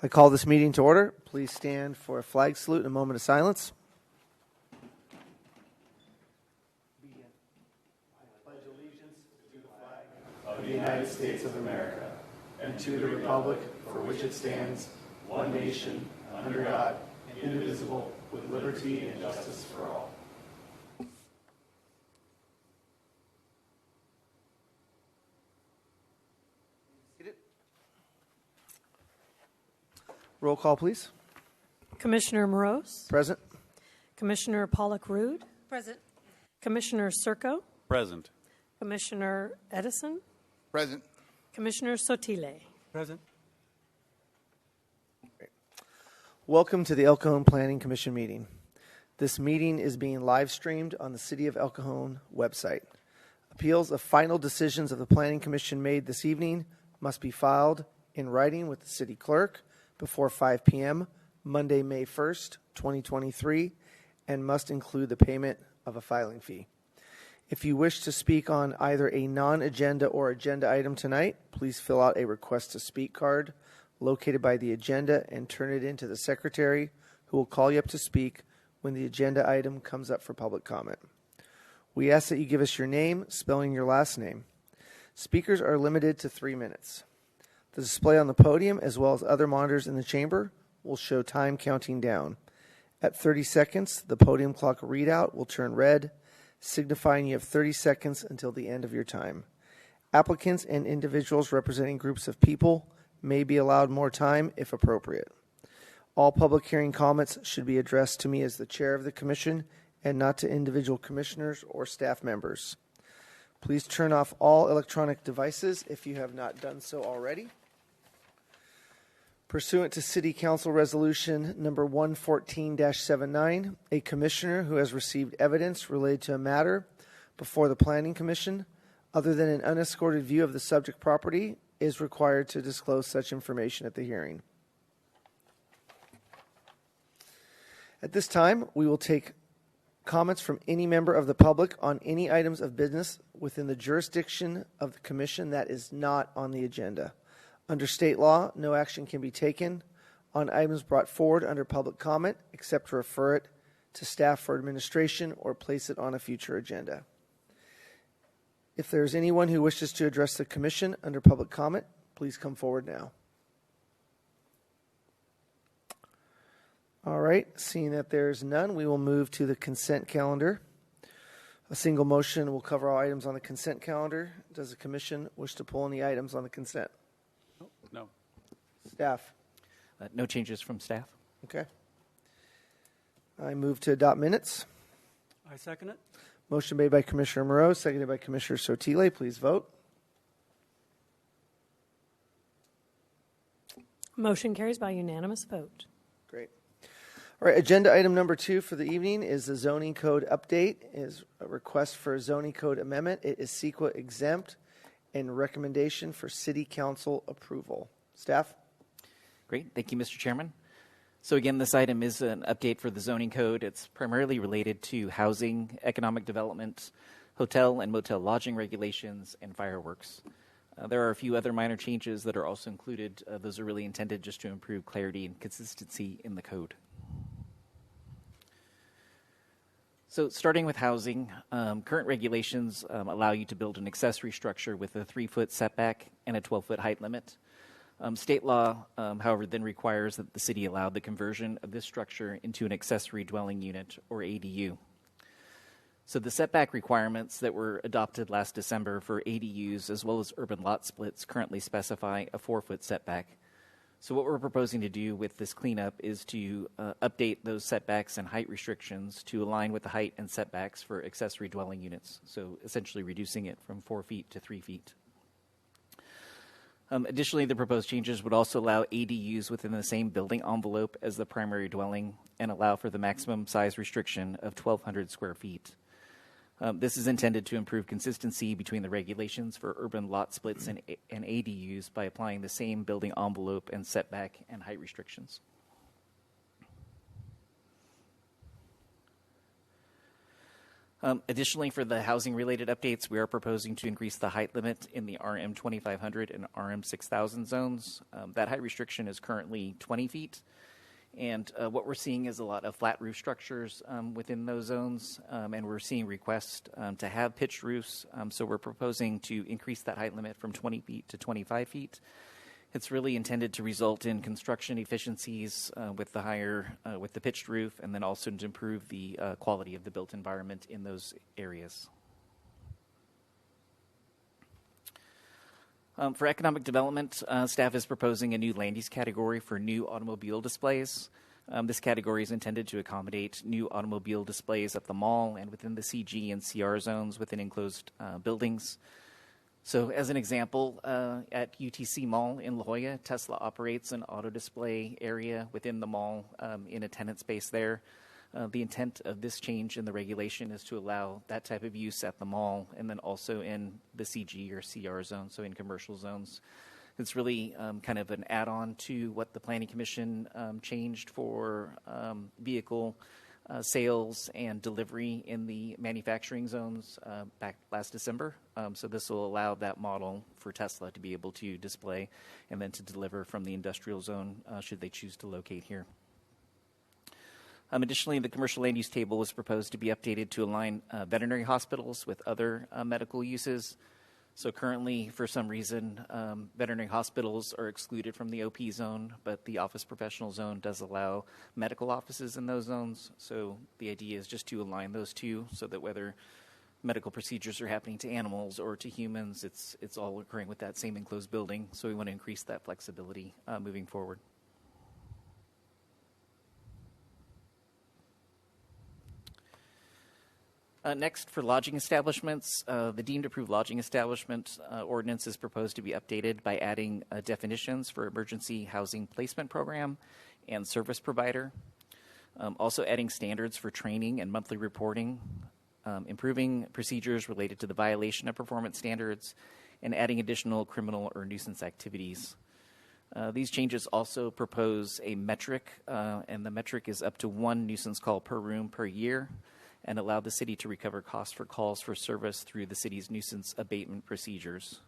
I call this meeting to order. Please stand for a flag salute and a moment of silence. I pledge allegiance to the flag of the United States of America and to the republic for which it stands, one nation, under God, indivisible, with liberty and justice for all. Roll call, please. Commissioner Morose. Present. Commissioner Pollock-Rude. Present. Commissioner Circo. Present. Commissioner Edison. Present. Commissioner Sotile. Present. Welcome to the El Cajon Planning Commission meeting. This meeting is being live streamed on the City of El Cajon website. Appeals of final decisions of the Planning Commission made this evening must be filed in writing with the City Clerk before 5 p.m. Monday, May 1st, 2023, and must include the payment of a filing fee. If you wish to speak on either a non-agenda or agenda item tonight, please fill out a request to speak card located by the agenda and turn it in to the secretary, who will call you up to speak when the agenda item comes up for public comment. We ask that you give us your name, spelling your last name. Speakers are limited to 3 minutes. The display on the podium, as well as other monitors in the chamber, will show time counting down. At 30 seconds, the podium clock readout will turn red, signifying you have 30 seconds until the end of your time. Applicants and individuals representing groups of people may be allowed more time if appropriate. All public hearing comments should be addressed to me as the chair of the commission and not to individual commissioners or staff members. Please turn off all electronic devices if you have not done so already. Pursuant to City Council Resolution number 114-79, a commissioner who has received evidence related to a matter before the Planning Commission, other than an unescorted view of the subject property, is required to disclose such information at the hearing. At this time, we will take comments from any member of the public on any items of business within the jurisdiction of the Commission that is not on the agenda. Under state law, no action can be taken on items brought forward under public comment except to refer it to staff for administration or place it on a future agenda. If there is anyone who wishes to address the Commission under public comment, please come forward now. All right, seeing that there's none, we will move to the consent calendar. A single motion will cover all items on the consent calendar. Does the Commission wish to pull any items on the consent? No. Staff? No changes from staff. Okay. I move to adopt minutes. I second it. Motion made by Commissioner Moreau, seconded by Commissioner Sotile. Please vote. Motion carries by unanimous vote. Great. All right, agenda item number 2 for the evening is the zoning code update. Is a request for a zoning code amendment. It is CEQA exempt and recommendation for City Council approval. Staff? Great. Thank you, Mr. Chairman. So again, this item is an update for the zoning code. It's primarily related to housing, economic development, hotel and motel lodging regulations, and fireworks. There are a few other minor changes that are also included. Those are really intended just to improve clarity and consistency in the code. So starting with housing, current regulations allow you to build an accessory structure with a 3-foot setback and a 12-foot height limit. State law, however, then requires that the city allow the conversion of this structure into an accessory dwelling unit, or ADU. So the setback requirements that were adopted last December for ADUs as well as urban lot splits currently specify a 4-foot setback. So what we're proposing to do with this cleanup is to update those setbacks and height restrictions to align with the height and setbacks for accessory dwelling units, so essentially reducing it from 4 feet to 3 feet. Additionally, the proposed changes would also allow ADUs within the same building envelope as the primary dwelling and allow for the maximum size restriction of 1,200 square feet. This is intended to improve consistency between the regulations for urban lot splits and ADUs by applying the same building envelope and setback and height restrictions. Additionally, for the housing-related updates, we are proposing to increase the height limit in the RM 2500 and RM 6000 zones. That height restriction is currently 20 feet. And what we're seeing is a lot of flat roof structures within those zones, and we're seeing requests to have pitched roofs. So we're proposing to increase that height limit from 20 feet to 25 feet. It's really intended to result in construction efficiencies with the pitched roof, and then also to improve the quality of the built environment in those areas. For economic development, staff is proposing a new land use category for new automobile displays. This category is intended to accommodate new automobile displays at the mall and within the CG and CR zones within enclosed buildings. So as an example, at UTC Mall in La Jolla, Tesla operates an auto display area within the mall in a tenant space there. The intent of this change in the regulation is to allow that type of use at the mall and then also in the CG or CR zone, so in commercial zones. It's really kind of an add-on to what the Planning Commission changed for vehicle sales and delivery in the manufacturing zones back last December. So this will allow that model for Tesla to be able to display and then to deliver from the industrial zone should they choose to locate here. Additionally, the commercial land use table was proposed to be updated to align veterinary hospitals with other medical uses. So currently, for some reason, veterinary hospitals are excluded from the OP zone, but the office professional zone does allow medical offices in those zones. So the idea is just to align those two so that whether medical procedures are happening to animals or to humans, it's all occurring with that same enclosed building. So we want to increase that flexibility moving forward. Next, for lodging establishments, the deemed approved lodging establishment ordinance is proposed to be updated by adding definitions for emergency housing placement program and service provider. Also adding standards for training and monthly reporting, improving procedures related to the violation of performance standards, and adding additional criminal or nuisance activities. These changes also propose a metric, and the metric is up to 1 nuisance call per room per year, and allow the city to recover costs for calls for service through the city's nuisance abatement procedures.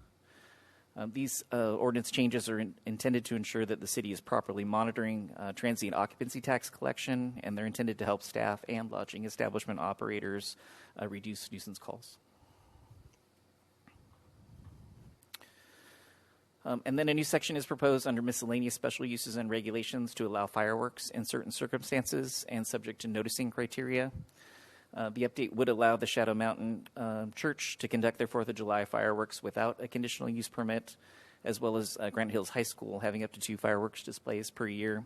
These ordinance changes are intended to ensure that the city is properly monitoring transient occupancy tax collection, and they're intended to help staff and lodging establishment operators reduce nuisance calls. And then a new section is proposed under miscellaneous special uses and regulations to allow fireworks in certain circumstances and subject to noticing criteria. The update would allow the Shadow Mountain Church to conduct their 4th of July fireworks without a conditional use permit, as well as Granite Hills High School having up to 2 fireworks displays per year.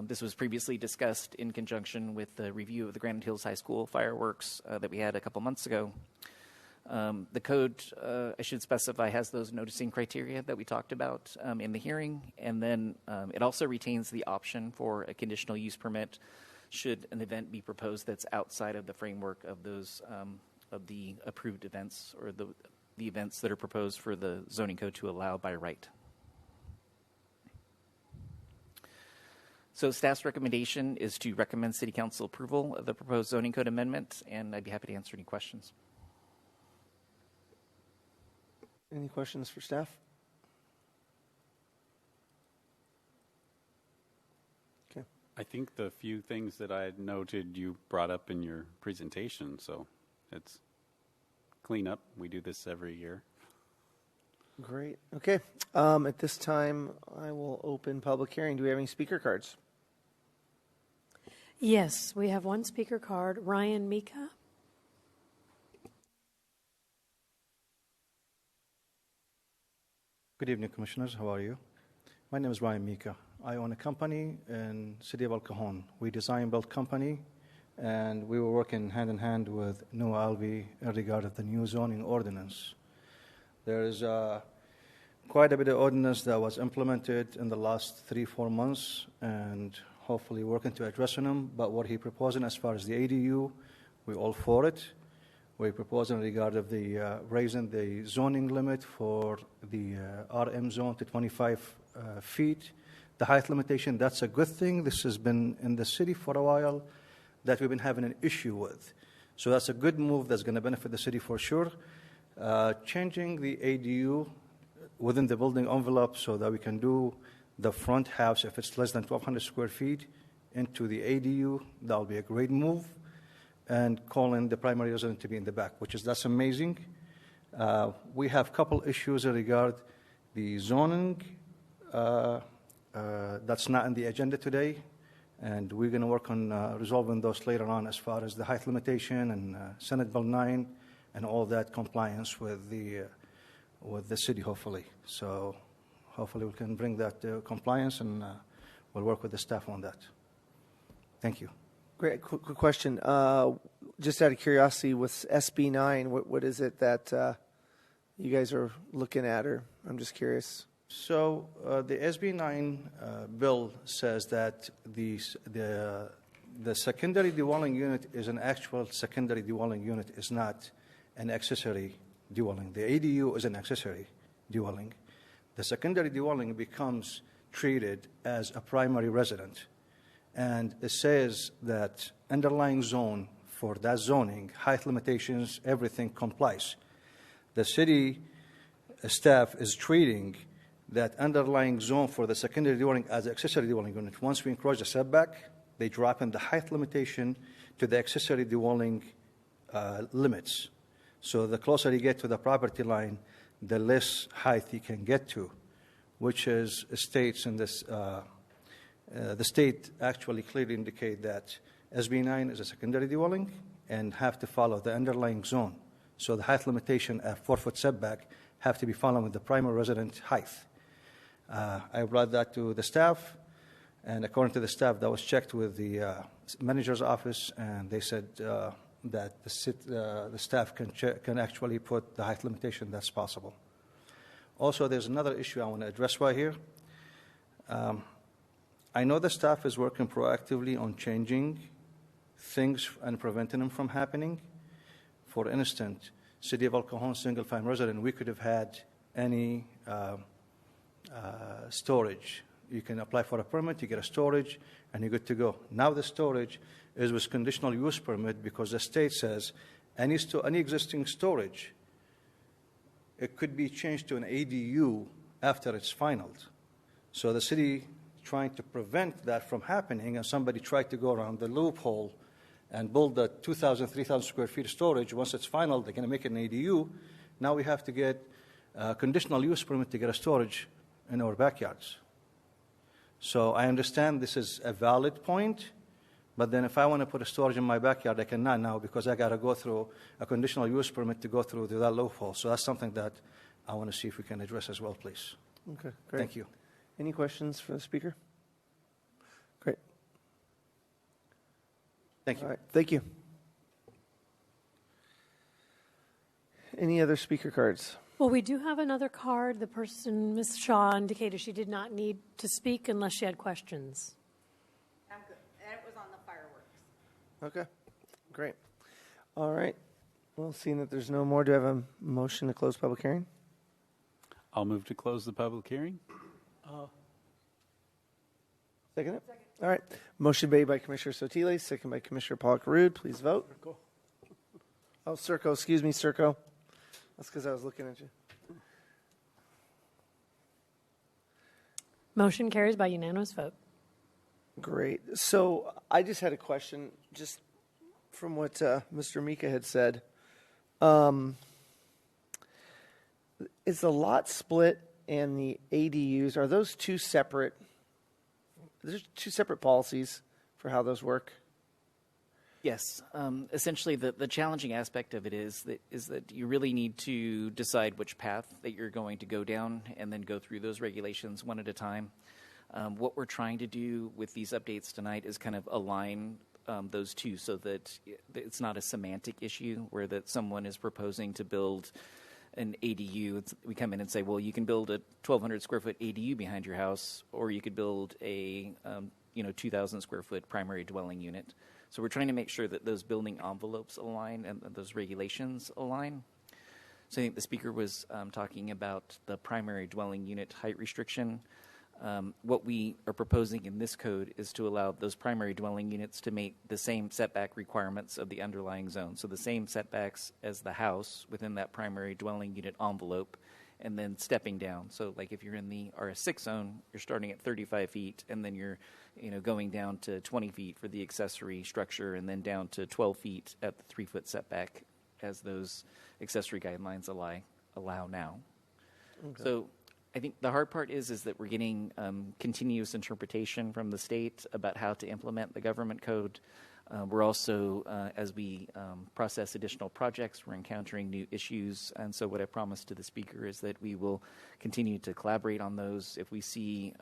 This was previously discussed in conjunction with the review of the Granite Hills High School fireworks that we had a couple months ago. The code, I should specify, has those noticing criteria that we talked about in the hearing, and then it also retains the option for a conditional use permit should an event be proposed that's outside of the framework of those of the approved events or the events that are proposed for the zoning code to allow by right. So staff's recommendation is to recommend City Council approval of the proposed zoning code amendment, and I'd be happy to answer any questions. Any questions for staff? Okay. I think the few things that I had noted you brought up in your presentation, so it's cleanup. We do this every year. Great. Okay. At this time, I will open public hearing. Do we have any speaker cards? Yes, we have one speaker card. Ryan Mika. Good evening, Commissioners. How are you? My name is Ryan Mika. I own a company in City of Cajon. We design and build company, and we were working hand in hand with Noah Alvey in regard to the new zoning ordinance. There is quite a bit of ordinance that was implemented in the last 3-4 months, and hopefully working to addressing them. But what he proposing as far as the ADU, we're all for it. We propose in regard of the raising the zoning limit for the RM zone to 25 feet. The height limitation, that's a good thing. This has been in the city for a while that we've been having an issue with. So that's a good move that's going to benefit the city for sure. Changing the ADU within the building envelope so that we can do the front house, if it's less than 1,200 square feet, into the ADU, that'll be a great move. And calling the primary resident to be in the back, that's amazing. We have a couple issues in regard the zoning. That's not on the agenda today, and we're going to work on resolving those later on as far as the height limitation and Senate Bill 9 and all that compliance with the city, hopefully. So hopefully we can bring that to compliance, and we'll work with the staff on that. Thank you. Great. Quick question. Just out of curiosity, with SB 9, what is it that you guys are looking at, or I'm just curious? So the SB 9 bill says that the secondary dwelling unit is an actual secondary dwelling unit, is not an accessory dwelling. The ADU is an accessory dwelling. The secondary dwelling becomes treated as a primary resident. And it says that underlying zone for that zoning, height limitations, everything complies. The city staff is treating that underlying zone for the secondary dwelling as an accessory dwelling unit. Once we encroach the setback, they drop in the height limitation to the accessory dwelling limits. So the closer you get to the property line, the less height you can get to, which is states in this. The state actually clearly indicate that SB 9 is a secondary dwelling and have to follow the underlying zone. So the height limitation at 4-foot setback have to be following the primary resident height. I brought that to the staff, and according to the staff, that was checked with the manager's office, and they said that the staff can actually put the height limitation that's possible. Also, there's another issue I want to address right here. I know the staff is working proactively on changing things and preventing them from happening. For instance, City of El Cajon single-family resident, we could have had any storage. You can apply for a permit, you get a storage, and you're good to go. Now the storage is with conditional use permit because the state says any existing storage, it could be changed to an ADU after it's finalized. So the city trying to prevent that from happening, and somebody tried to go around the loophole and build the 2,000, 3,000 square feet of storage. Once it's final, they're going to make it an ADU. Now we have to get a conditional use permit to get a storage in our backyards. So I understand this is a valid point, but then if I want to put a storage in my backyard, I cannot now because I got to go through a conditional use permit to go through that loophole. So that's something that I want to see if we can address as well, please. Okay, great. Thank you. Any questions for the speaker? Great. Thank you. All right, thank you. Any other speaker cards? Well, we do have another card. The person, Ms. Shaw, indicated she did not need to speak unless she had questions. I'm good. And it was on the fireworks. Okay, great. All right. Well, seeing that there's no more, do I have a motion to close public hearing? I'll move to close the public hearing. Second it? All right. Motion made by Commissioner Sotile, second by Commissioner Polk-Rude. Please vote. Oh, Circo. Excuse me, Circo. That's because I was looking at you. Motion carries by unanimous vote. Great. So I just had a question, just from what Mr. Mika had said. Is the lot split and the ADUs, are those two separate? There's two separate policies for how those work? Yes. Essentially, the challenging aspect of it is that you really need to decide which path that you're going to go down and then go through those regulations one at a time. What we're trying to do with these updates tonight is kind of align those two so that it's not a semantic issue where that someone is proposing to build an ADU. We come in and say, well, you can build a 1,200 square foot ADU behind your house, or you could build a 2,000 square foot primary dwelling unit. So we're trying to make sure that those building envelopes align and those regulations align. So I think the speaker was talking about the primary dwelling unit height restriction. What we are proposing in this code is to allow those primary dwelling units to meet the same setback requirements of the underlying zone. So the same setbacks as the house within that primary dwelling unit envelope, and then stepping down. So like if you're in the RS6 zone, you're starting at 35 feet, and then you're going down to 20 feet for the accessory structure, and then down to 12 feet at the 3-foot setback as those accessory guidelines allow now. Okay. So I think the hard part is that we're getting continuous interpretation from the state about how to implement the government code. We're also, as we process additional projects, we're encountering new issues. And so what I promised to the speaker is that we will continue to collaborate on those. If we see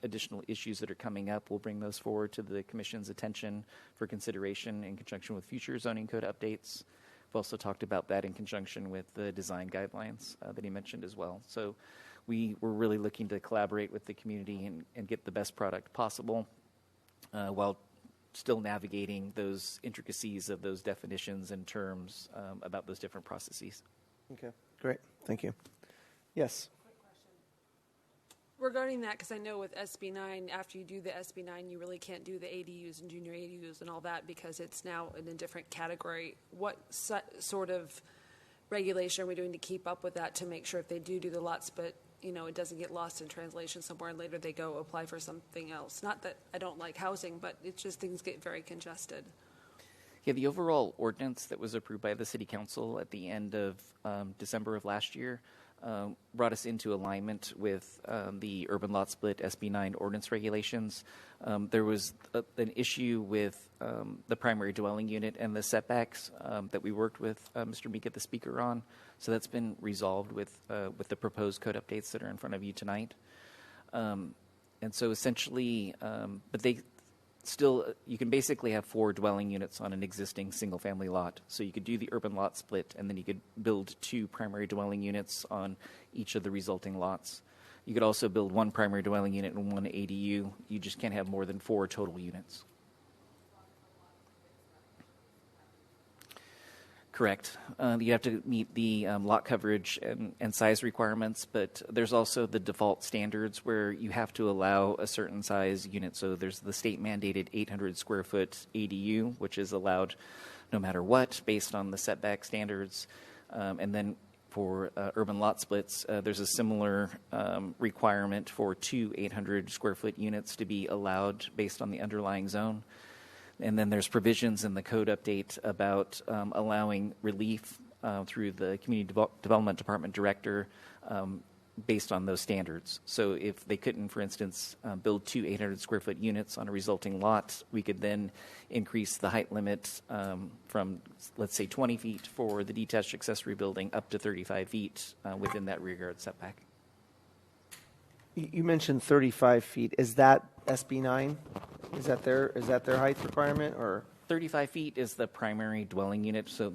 additional issues that are coming up, we'll bring those forward to the Commission's attention for consideration in conjunction with future zoning code updates. We've also talked about that in conjunction with the design guidelines that he mentioned as well. So we're really looking to collaborate with the community and get the best product possible while still navigating those intricacies of those definitions and terms about those different processes. Okay, great. Thank you. Yes. Regarding that, because I know with SB9, after you do the SB9, you really can't do the ADUs and junior ADUs and all that because it's now in a different category. What sort of regulation are we doing to keep up with that to make sure if they do the lot split, it doesn't get lost in translation somewhere and later they go apply for something else? Not that I don't like housing, but it's just things get very congested. Yeah, the overall ordinance that was approved by the City Council at the end of December of last year brought us into alignment with the urban lot split SB9 ordinance regulations. There was an issue with the primary dwelling unit and the setbacks that we worked with Mr. Mika, the speaker, on. So that's been resolved with the proposed code updates that are in front of you tonight. And so essentially, but they still, you can basically have 4 dwelling units on an existing single-family lot. So you could do the urban lot split, and then you could build 2 primary dwelling units on each of the resulting lots. You could also build 1 primary dwelling unit and 1 ADU. You just can't have more than 4 total units. Correct. You have to meet the lot coverage and size requirements, but there's also the default standards where you have to allow a certain size unit. So there's the state mandated 800 square foot ADU, which is allowed no matter what based on the setback standards. And then for urban lot splits, there's a similar requirement for 2 800 square foot units to be allowed based on the underlying zone. And then there's provisions in the code update about allowing relief through the Community Development Department Director based on those standards. So if they couldn't, for instance, build 2 800 square foot units on a resulting lot, we could then increase the height limit from, let's say, 20 feet for the detached accessory building up to 35 feet within that rear yard setback. You mentioned 35 feet. Is that SB9? Is that their height requirement, or? 35 feet is the primary dwelling unit, so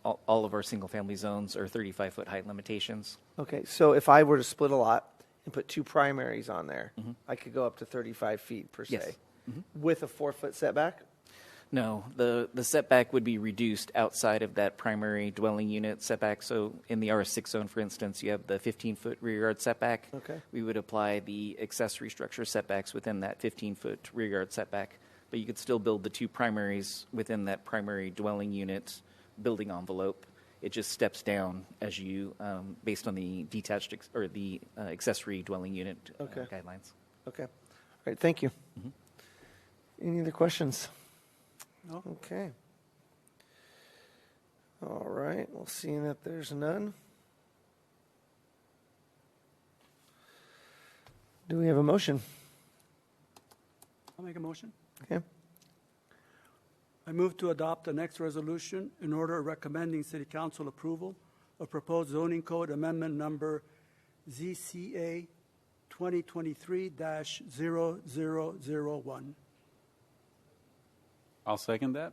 all of our single-family zones are 35-foot height limitations. Okay, so if I were to split a lot and put 2 primaries on there, Mm-hmm. I could go up to 35 feet per se, Yes. Mm-hmm. with a 4-foot setback? No, the setback would be reduced outside of that primary dwelling unit setback. So in the RS6 zone, for instance, you have the 15-foot rear yard setback. Okay. We would apply the accessory structure setbacks within that 15-foot rear yard setback. But you could still build the 2 primaries within that primary dwelling unit building envelope. It just steps down as you, based on the detached or the accessory dwelling unit Okay. guidelines. Okay. All right, thank you. Mm-hmm. Any other questions? No. Okay. All right, well, seeing that there's none, do we have a motion? I'll make a motion. Okay. I move to adopt the next resolution in order recommending City Council approval of proposed zoning code amendment number ZCA 2023-0001. I'll second that.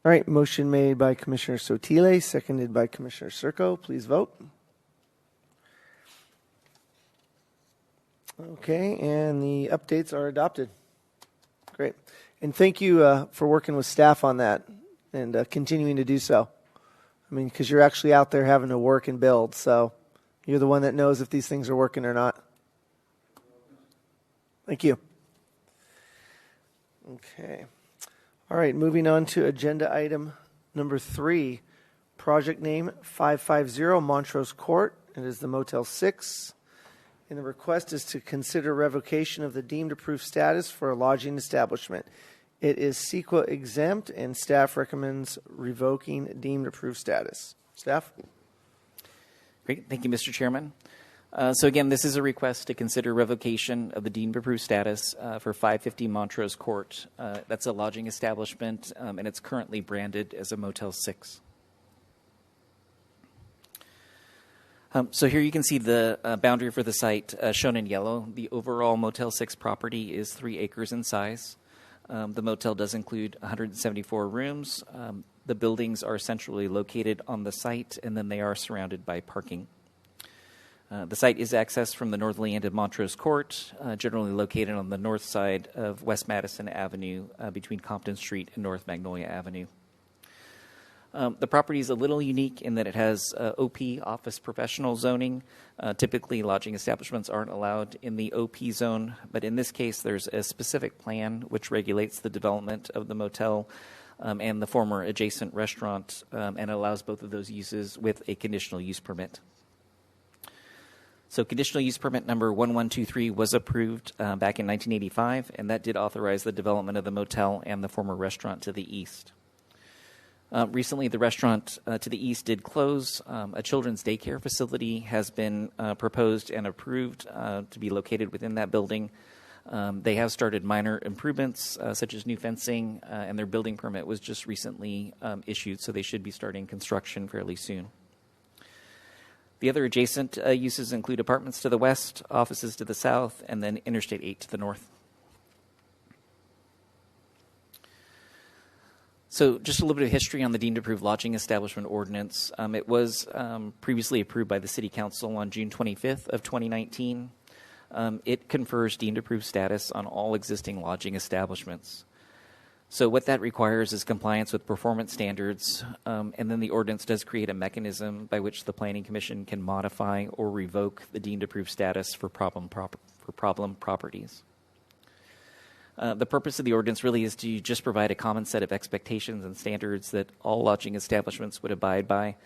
All right, motion made by Commissioner Sotile, seconded by Commissioner Circo. Please vote. Okay, and the updates are adopted. Great. And thank you for working with staff on that and continuing to do so. I mean, because you're actually out there having to work and build, so you're the one that knows if these things are working or not. Thank you. Okay. All right, moving on to agenda item number 3, project name 550 Montrose Court. It is the Motel 6. And the request is to consider revocation of the deemed approved status for a lodging establishment. It is CEQA exempt, and staff recommends revoking deemed approved status. Staff? Great. Thank you, Mr. Chairman. So again, this is a request to consider revocation of the deemed approved status for 550 Montrose Court. That's a lodging establishment, and it's currently branded as a Motel 6. So here you can see the boundary for the site shown in yellow. The overall Motel 6 property is 3 acres in size. The motel does include 174 rooms. The buildings are centrally located on the site, and then they are surrounded by parking. The site is accessed from the northerly end of Montrose Court, generally located on the north side of West Madison Avenue between Compton Street and North Magnolia Avenue. The property is a little unique in that it has OP, office professional zoning. Typically, lodging establishments aren't allowed in the OP zone, but in this case, there's a specific plan which regulates the development of the motel and the former adjacent restaurant and allows both of those uses with a conditional use permit. So conditional use permit number 1123 was approved back in 1985, and that did authorize the development of the motel and the former restaurant to the east. Recently, the restaurant to the east did close. A children's daycare facility has been proposed and approved to be located within that building. They have started minor improvements, such as new fencing, and their building permit was just recently issued, so they should be starting construction fairly soon. The other adjacent uses include apartments to the west, offices to the south, and then Interstate 8 to the north. So just a little bit of history on the deemed approved lodging establishment ordinance. It was previously approved by the City Council on June 25th of 2019. It confers deemed approved status on all existing lodging establishments. So what that requires is compliance with performance standards, and then the ordinance does create a mechanism by which the Planning Commission can modify or revoke the deemed approved status for problem properties. The purpose of the ordinance really is to just provide a common set of expectations and standards that all lodging establishments would abide by,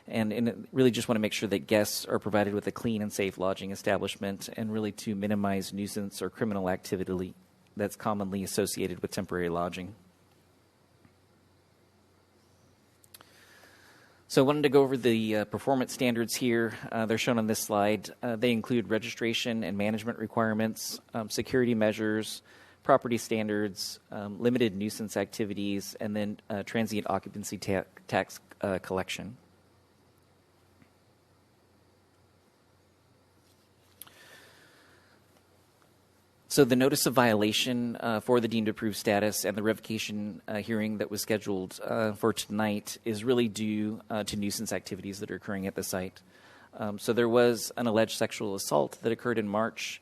and really just want to make sure that guests are provided with a clean and safe lodging establishment, and really to minimize nuisance or criminal activity that's commonly associated with temporary lodging. So I wanted to go over the performance standards here. They're shown on this slide. They include registration and management requirements, security measures, property standards, limited nuisance activities, and then transient occupancy tax collection. So the notice of violation for the deemed approved status and the revocation hearing that was scheduled for tonight is really due to nuisance activities that are occurring at the site. So there was an alleged sexual assault that occurred in March.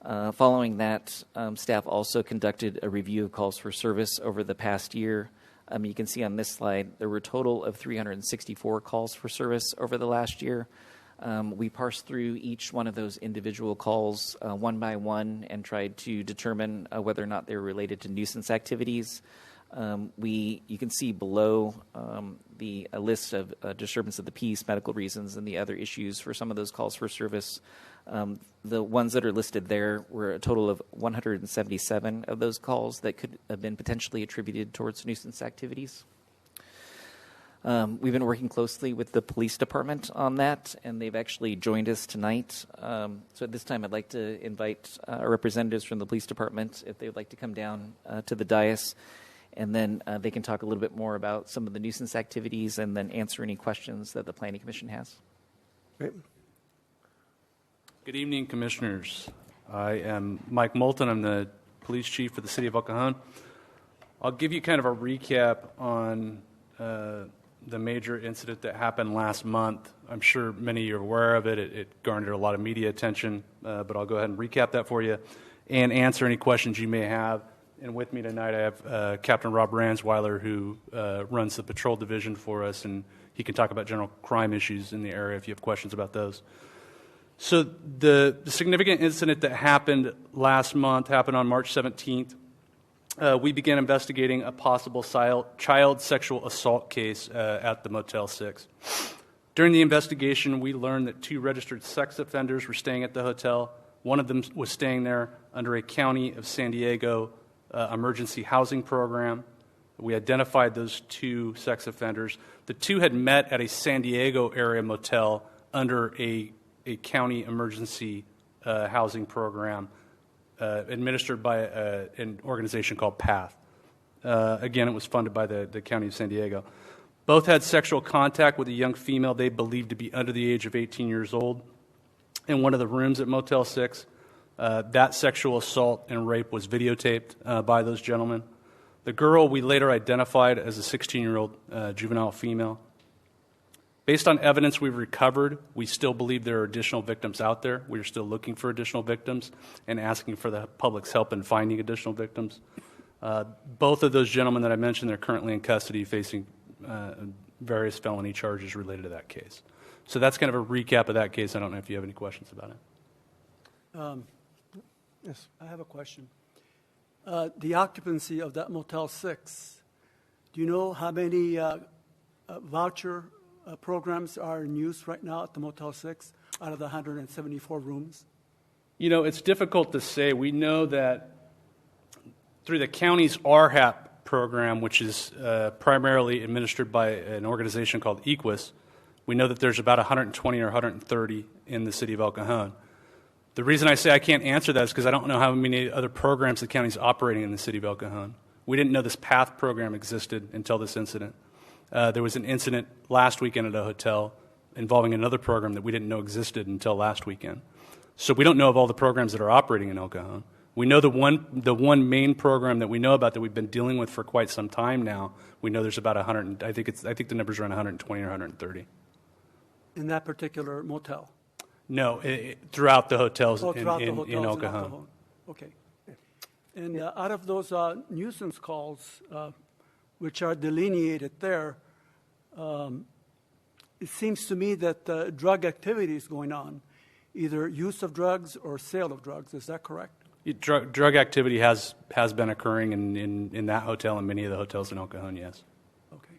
Following that, staff also conducted a review of calls for service over the past year. You can see on this slide there were a total of 364 calls for service over the last year. We parsed through each one of those individual calls one by one and tried to determine whether or not they were related to nuisance activities. You can see below a list of disturbance of the peace, medical reasons, and the other issues for some of those calls for service. The ones that are listed there were a total of 177 of those calls that could have been potentially attributed towards nuisance activities. We've been working closely with the police department on that, and they've actually joined us tonight. So at this time, I'd like to invite our representatives from the police department, if they would like to come down to the dais, and then they can talk a little bit more about some of the nuisance activities and then answer any questions that the Planning Commission has. Great. Good evening, Commissioners. I am Mike Moulton. I'm the police chief for the city of El Cajon. I'll give you kind of a recap on the major incident that happened last month. I'm sure many of you are aware of it. It garnered a lot of media attention, but I'll go ahead and recap that for you and answer any questions you may have. And with me tonight, I have Captain Rob Ransweiler, who runs the patrol division for us, and he can talk about general crime issues in the area if you have questions about those. So the significant incident that happened last month happened on March 17th. We began investigating a possible child sexual assault case at the Motel 6. During the investigation, we learned that 2 registered sex offenders were staying at the hotel. One of them was staying there under a County of San Diego emergency housing program. We identified those 2 sex offenders. The 2 had met at a San Diego area motel under a county emergency housing program administered by an organization called PATH. Again, it was funded by the County of San Diego. Both had sexual contact with a young female they believed to be under the age of 18 years old in one of the rooms at Motel 6. That sexual assault and rape was videotaped by those gentlemen. The girl we later identified as a 16-year-old juvenile female. Based on evidence we've recovered, we still believe there are additional victims out there. We are still looking for additional victims and asking for the public's help in finding additional victims. Both of those gentlemen that I mentioned, they're currently in custody facing various felony charges related to that case. So that's kind of a recap of that case. I don't know if you have any questions about it. Yes, I have a question. The occupancy of that Motel 6, do you know how many voucher programs are in use right now at the Motel 6 out of the 174 rooms? You know, it's difficult to say. We know that through the county's RHAP program, which is primarily administered by an organization called Equus, we know that there's about 120 or 130 in the city of El Cajon. The reason I say I can't answer that is because I don't know how many other programs the county's operating in the city of El Cajon. We didn't know this PATH program existed until this incident. There was an incident last weekend at a hotel involving another program that we didn't know existed until last weekend. So we don't know of all the programs that are operating in El Cajon. We know the one main program that we know about that we've been dealing with for quite some time now. We know there's about 100. I think the number's around 120 or 130. In that particular motel? No, throughout the hotels in El in Cajon. Okay. And out of those nuisance calls, which are delineated there, it seems to me that drug activity is going on, either use of drugs or sale of drugs. Is that correct? Drug activity has been occurring in that hotel and many of the hotels in El Cajon, yes. Okay.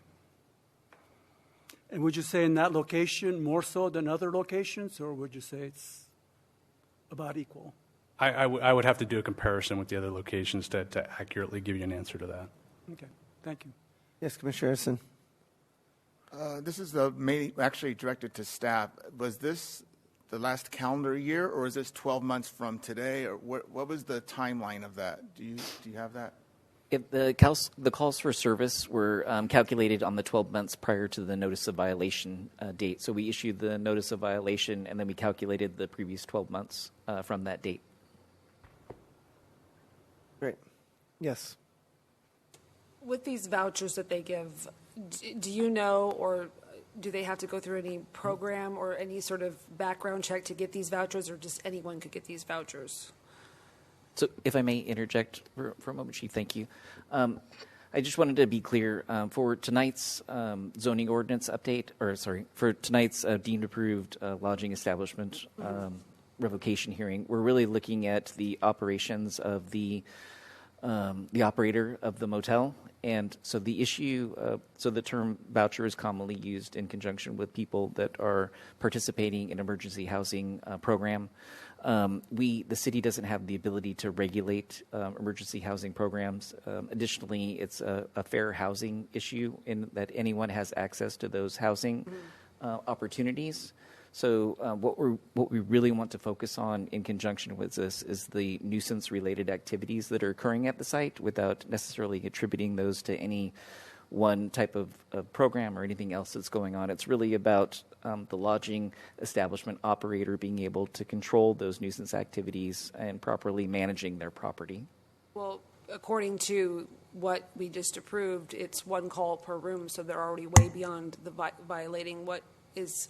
And would you say in that location more so than other locations, or would you say it's about equal? I would have to do a comparison with the other locations to accurately give you an answer to that. Okay. Thank you. Yes, Commissioner Harrison. This is actually directed to staff. Was this the last calendar year, or is this 12 months from today, or what was the timeline of that? Do you have that? The calls for service were calculated on the 12 months prior to the notice of violation date. So we issued the notice of violation, and then we calculated the previous 12 months from that date. Great. Yes. With these vouchers that they give, do you know, or do they have to go through any program or any sort of background check to get these vouchers, or just anyone could get these vouchers? So if I may interject for a moment, Chief, thank you. I just wanted to be clear, for tonight's zoning ordinance update, for tonight's deemed approved lodging establishment revocation hearing, we're really looking at the operations of the operator of the motel. And so the issue, so the term voucher is commonly used in conjunction with people that are participating in emergency housing program. The city doesn't have the ability to regulate emergency housing programs. Additionally, it's a fair housing issue in that anyone has access to those housing opportunities. So what we really want to focus on in conjunction with this is the nuisance-related activities that are occurring at the site without necessarily attributing those to any one type of program or anything else that's going on. It's really about the lodging establishment operator being able to control those nuisance activities and properly managing their property. Well, according to what we just approved, it's one call per room, so they're already way beyond the violating what is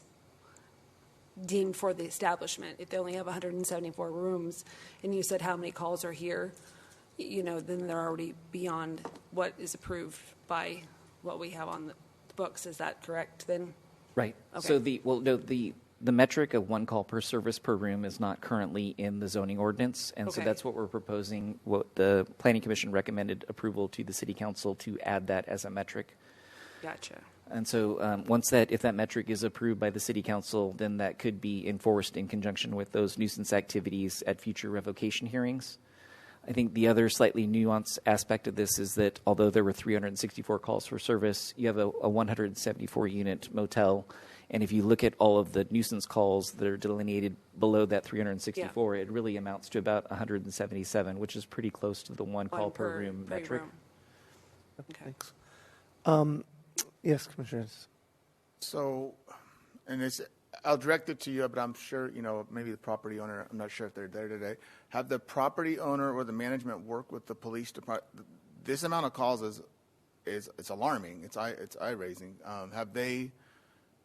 deemed for the establishment. If they only have 174 rooms, and you said how many calls are here, then they're already beyond what is approved by what we have on the books. Is that correct then? Right. Okay. So the The metric of one call per service per room is not currently in the zoning ordinance, and so Okay. that's what we're proposing. What the Planning Commission recommended approval to the City Council to add that as a metric. Gotcha. And so if that metric is approved by the City Council, then that could be enforced in conjunction with those nuisance activities at future revocation hearings. I think the other slightly nuanced aspect of this is that although there were 364 calls for service, you have a 174-unit motel. And if you look at all of the nuisance calls that are delineated below that 364, it really amounts to about 177, which is pretty close to the one call per room metric. room. Okay. Thanks. Yes, Commissioners. So, and it's, I'll direct it to you, but I'm sure, maybe the property owner, I'm not sure if they're there today. Have the property owner or the management work with the police department? This amount of calls is it's alarming. It's eye-raising. Have they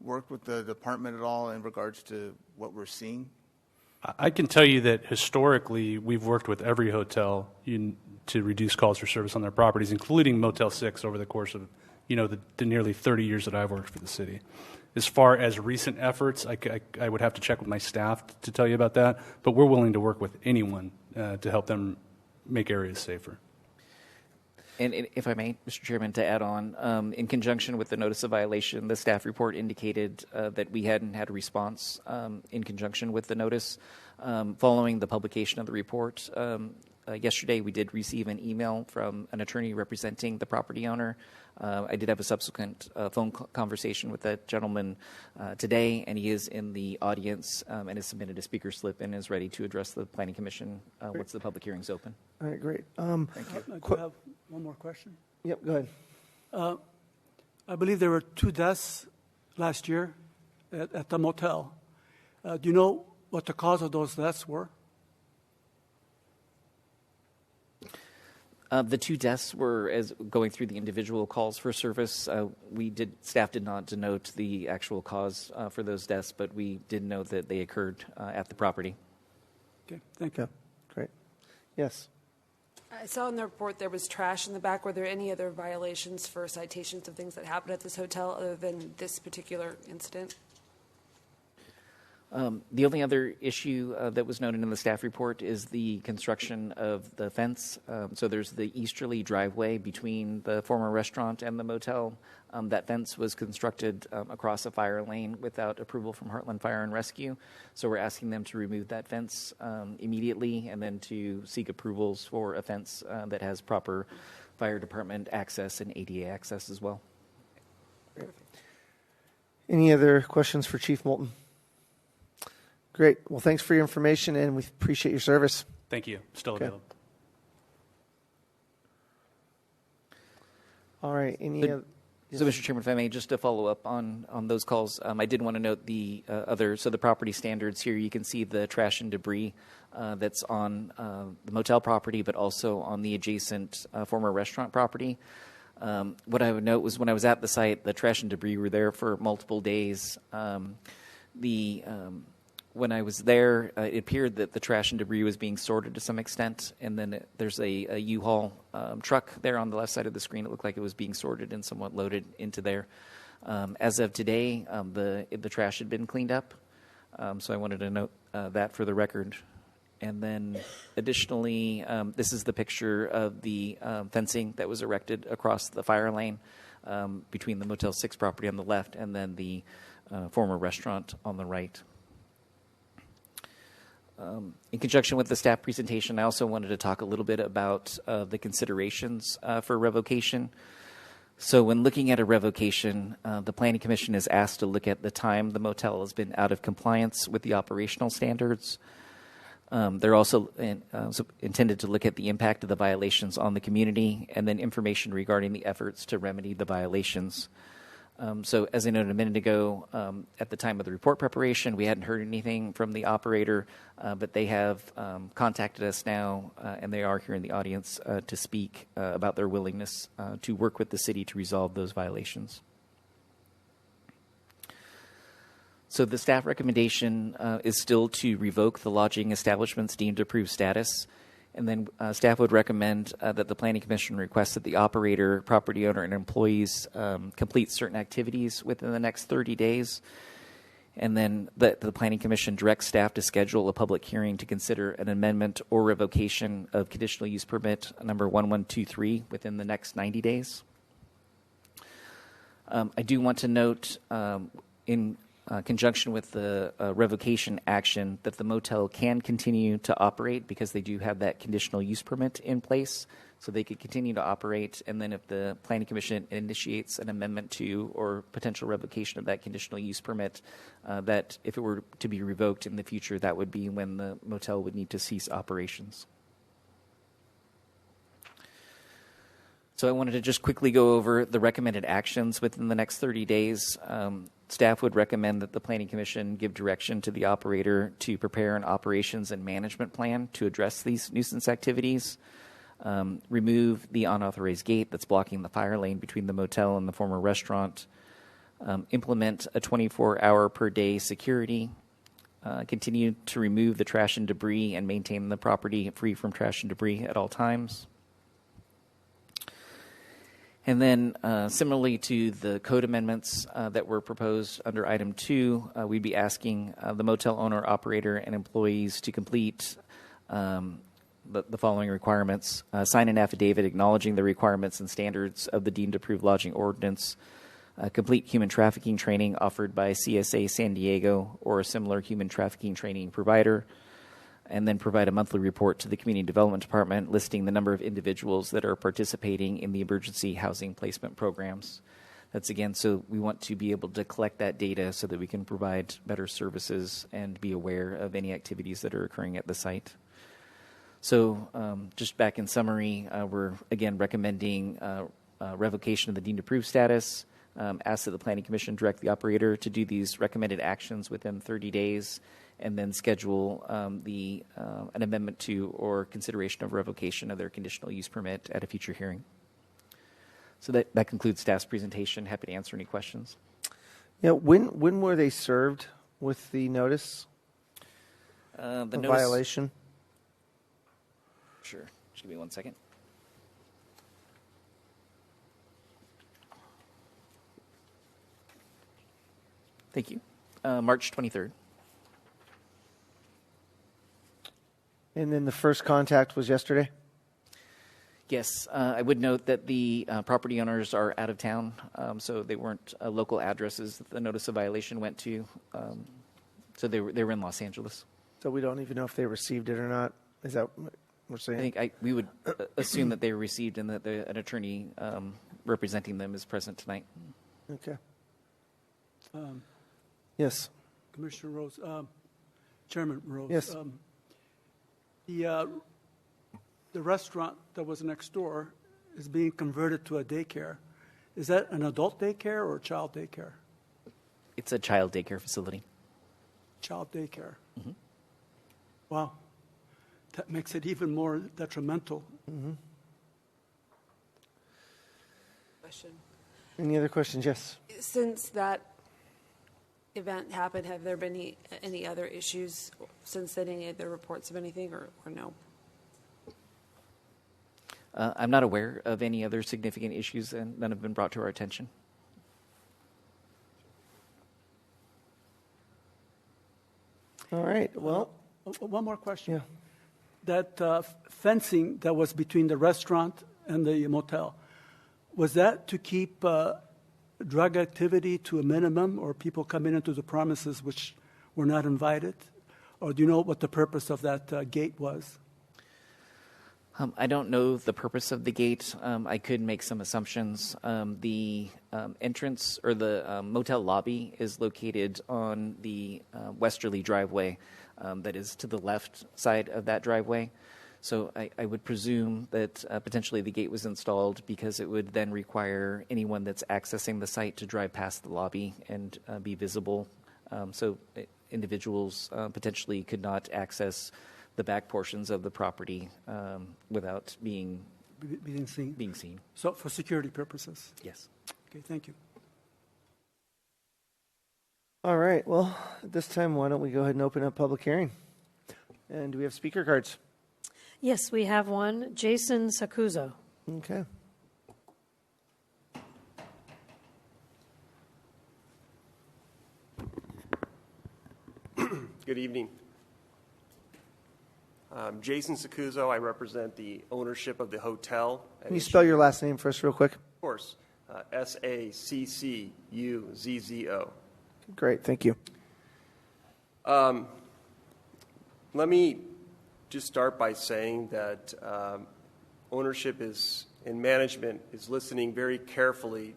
worked with the department at all in regards to what we're seeing? I can tell you that historically, we've worked with every hotel to reduce calls for service on their properties, including Motel 6 over the course of the nearly 30 years that I've worked for the city. As far as recent efforts, I would have to check with my staff to tell you about that, but we're willing to work with anyone to help them make areas safer. And if I may, Mr. Chairman, to add on, in conjunction with the notice of violation, the staff report indicated that we hadn't had a response in conjunction with the notice. Following the publication of the report, yesterday we did receive an email from an attorney representing the property owner. I did have a subsequent phone conversation with that gentleman today, and he is in the audience and has submitted a speaker slip and is ready to address the Planning Commission once the public hearing's open. All right, great. I do have one more question. Yep, go ahead. I believe there were 2 deaths last year at the motel. Do you know what the cause of those deaths were? The 2 deaths were as going through the individual calls for service. Staff did not denote the actual cause for those deaths, but we did know that they occurred at the property. Okay, thank you. Great. Yes. I saw in the report there was trash in the back. Were there any other violations for citations of things that happened at this hotel other than this particular incident? The only other issue that was noted in the staff report is the construction of the fence. So there's the easterly driveway between the former restaurant and the motel. That fence was constructed across a fire lane without approval from Heartland Fire and Rescue. So we're asking them to remove that fence immediately and then to seek approvals for a fence that has proper fire department access and ADA access as well. Any other questions for Chief Moulton? Great. Well, thanks for your information, and we appreciate your service. Thank you. Still Okay. available. All right. So, Mr. Chairman, if I may, just to follow up on those calls, I did want to note the the property standards here. You can see the trash and debris that's on the motel property, but also on the adjacent former restaurant property. What I would note was when I was at the site, the trash and debris were there for multiple days. When I was there, it appeared that the trash and debris was being sorted to some extent, and then there's a U-Haul truck there on the left side of the screen. It looked like it was being sorted and somewhat loaded into there. As of today, the trash had been cleaned up, so I wanted to note that for the record. And then additionally, this is the picture of the fencing that was erected across the fire lane between the Motel 6 property on the left and then the former restaurant on the right. In conjunction with the staff presentation, I also wanted to talk a little bit about the considerations for revocation. So when looking at a revocation, the Planning Commission is asked to look at the time the motel has been out of compliance with the operational standards. They're also intended to look at the impact of the violations on the community and then information regarding the efforts to remedy the violations. So as I noted a minute ago, at the time of the report preparation, we hadn't heard anything from the operator, but they have contacted us now, and they are here in the audience to speak about their willingness to work with the city to resolve those violations. So the staff recommendation is still to revoke the lodging establishment's deemed approved status. And then staff would recommend that the Planning Commission request that the operator, property owner, and employees complete certain activities within the next 30 days. And then the Planning Commission directs staff to schedule a public hearing to consider an amendment or revocation of conditional use permit number 1123 within the next 90 days. I do want to note in conjunction with the revocation action that the motel can continue to operate because they do have that conditional use permit in place. So they could continue to operate, and then if the Planning Commission initiates an amendment to or potential revocation of that conditional use permit, that if it were to be revoked in the future, that would be when the motel would need to cease operations. So I wanted to just quickly go over the recommended actions within the next 30 days. Staff would recommend that the Planning Commission give direction to the operator to prepare an operations and management plan to address these nuisance activities. Remove the unauthorized gate that's blocking the fire lane between the motel and the former restaurant. Implement a 24-hour per day security. Continue to remove the trash and debris and maintain the property free from trash and debris at all times. And then, similarly to the code amendments that were proposed under item 2, we'd be asking the motel owner, operator, and employees to complete the following requirements. Sign an affidavit acknowledging the requirements and standards of the deemed approved lodging ordinance. Complete human trafficking training offered by CSA San Diego or a similar human trafficking training provider. And then provide a monthly report to the Community Development Department listing the number of individuals that are participating in the emergency housing placement programs. That's again, so we want to be able to collect that data so that we can provide better services and be aware of any activities that are occurring at the site. So just back in summary, we're again recommending revocation of the deemed approved status, ask that the Planning Commission direct the operator to do these recommended actions within 30 days, and then schedule an amendment to or consideration of revocation of their conditional use permit at a future hearing. So that concludes staff's presentation. Happy to answer any questions. Yeah, when were they served with the notice The of notice, violation? Sure. Just give me 1 second. Thank you. March 23rd. And then the first contact was yesterday? Yes, I would note that the property owners are out of town, so they weren't local addresses that the notice of violation went to. So they were in Los Angeles. So we don't even know if they received it or not? Is that what we're saying? I think we would assume that they were received and that an attorney representing them is present tonight. Okay. Yes. Commissioner Rose, Chairman Rose. Yes. The restaurant that was next door is being converted to a daycare. Is that an adult daycare or child daycare? It's a child daycare facility. Child daycare. Mm-hmm. Wow. That makes it even more detrimental. Mm-hmm. Question. Any other questions? Yes. Since that event happened, have there been any other issues since then, any other reports of anything, or no? I'm not aware of any other significant issues, and none have been brought to our attention. All right. Well, one more question. yeah. That fencing that was between the restaurant and the motel, was that to keep drug activity to a minimum, or people coming into the premises which were not invited? Or do you know what the purpose of that gate was? I don't know the purpose of the gate. I could make some assumptions. The entrance or the motel lobby is located on the westerly driveway that is to the left side of that driveway. So I would presume that potentially the gate was installed because it would then require anyone that's accessing the site to drive past the lobby and be visible. So individuals potentially could not access the back portions of the property without being seen. So for security purposes? Yes. Okay, thank you. All right. Well, at this time, why don't we go ahead and open up public hearing? And do we have speaker cards? Yes, we have one. Jason Sakuzo. Okay. Good evening. Jason Sacuzo. I represent the ownership of the hotel. Can you spell your last name for us real quick? Of course. Saccuzzo. Great, thank you. Let me just start by saying that ownership is and management is listening very carefully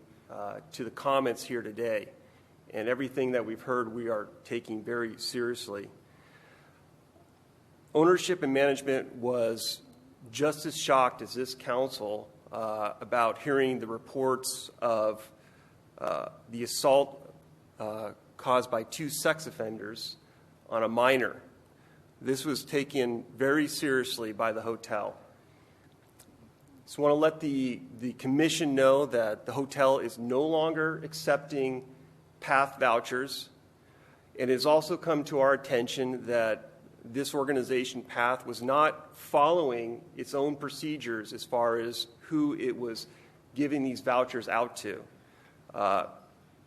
to the comments here today. And everything that we've heard, we are taking very seriously. Ownership and management was just as shocked as this council about hearing the reports of the assault caused by 2 sex offenders on a minor. This was taken very seriously by the hotel. So I want to let the commission know that the hotel is no longer accepting PATH vouchers. It has also come to our attention that this organization, PATH, was not following its own procedures as far as who it was giving these vouchers out to.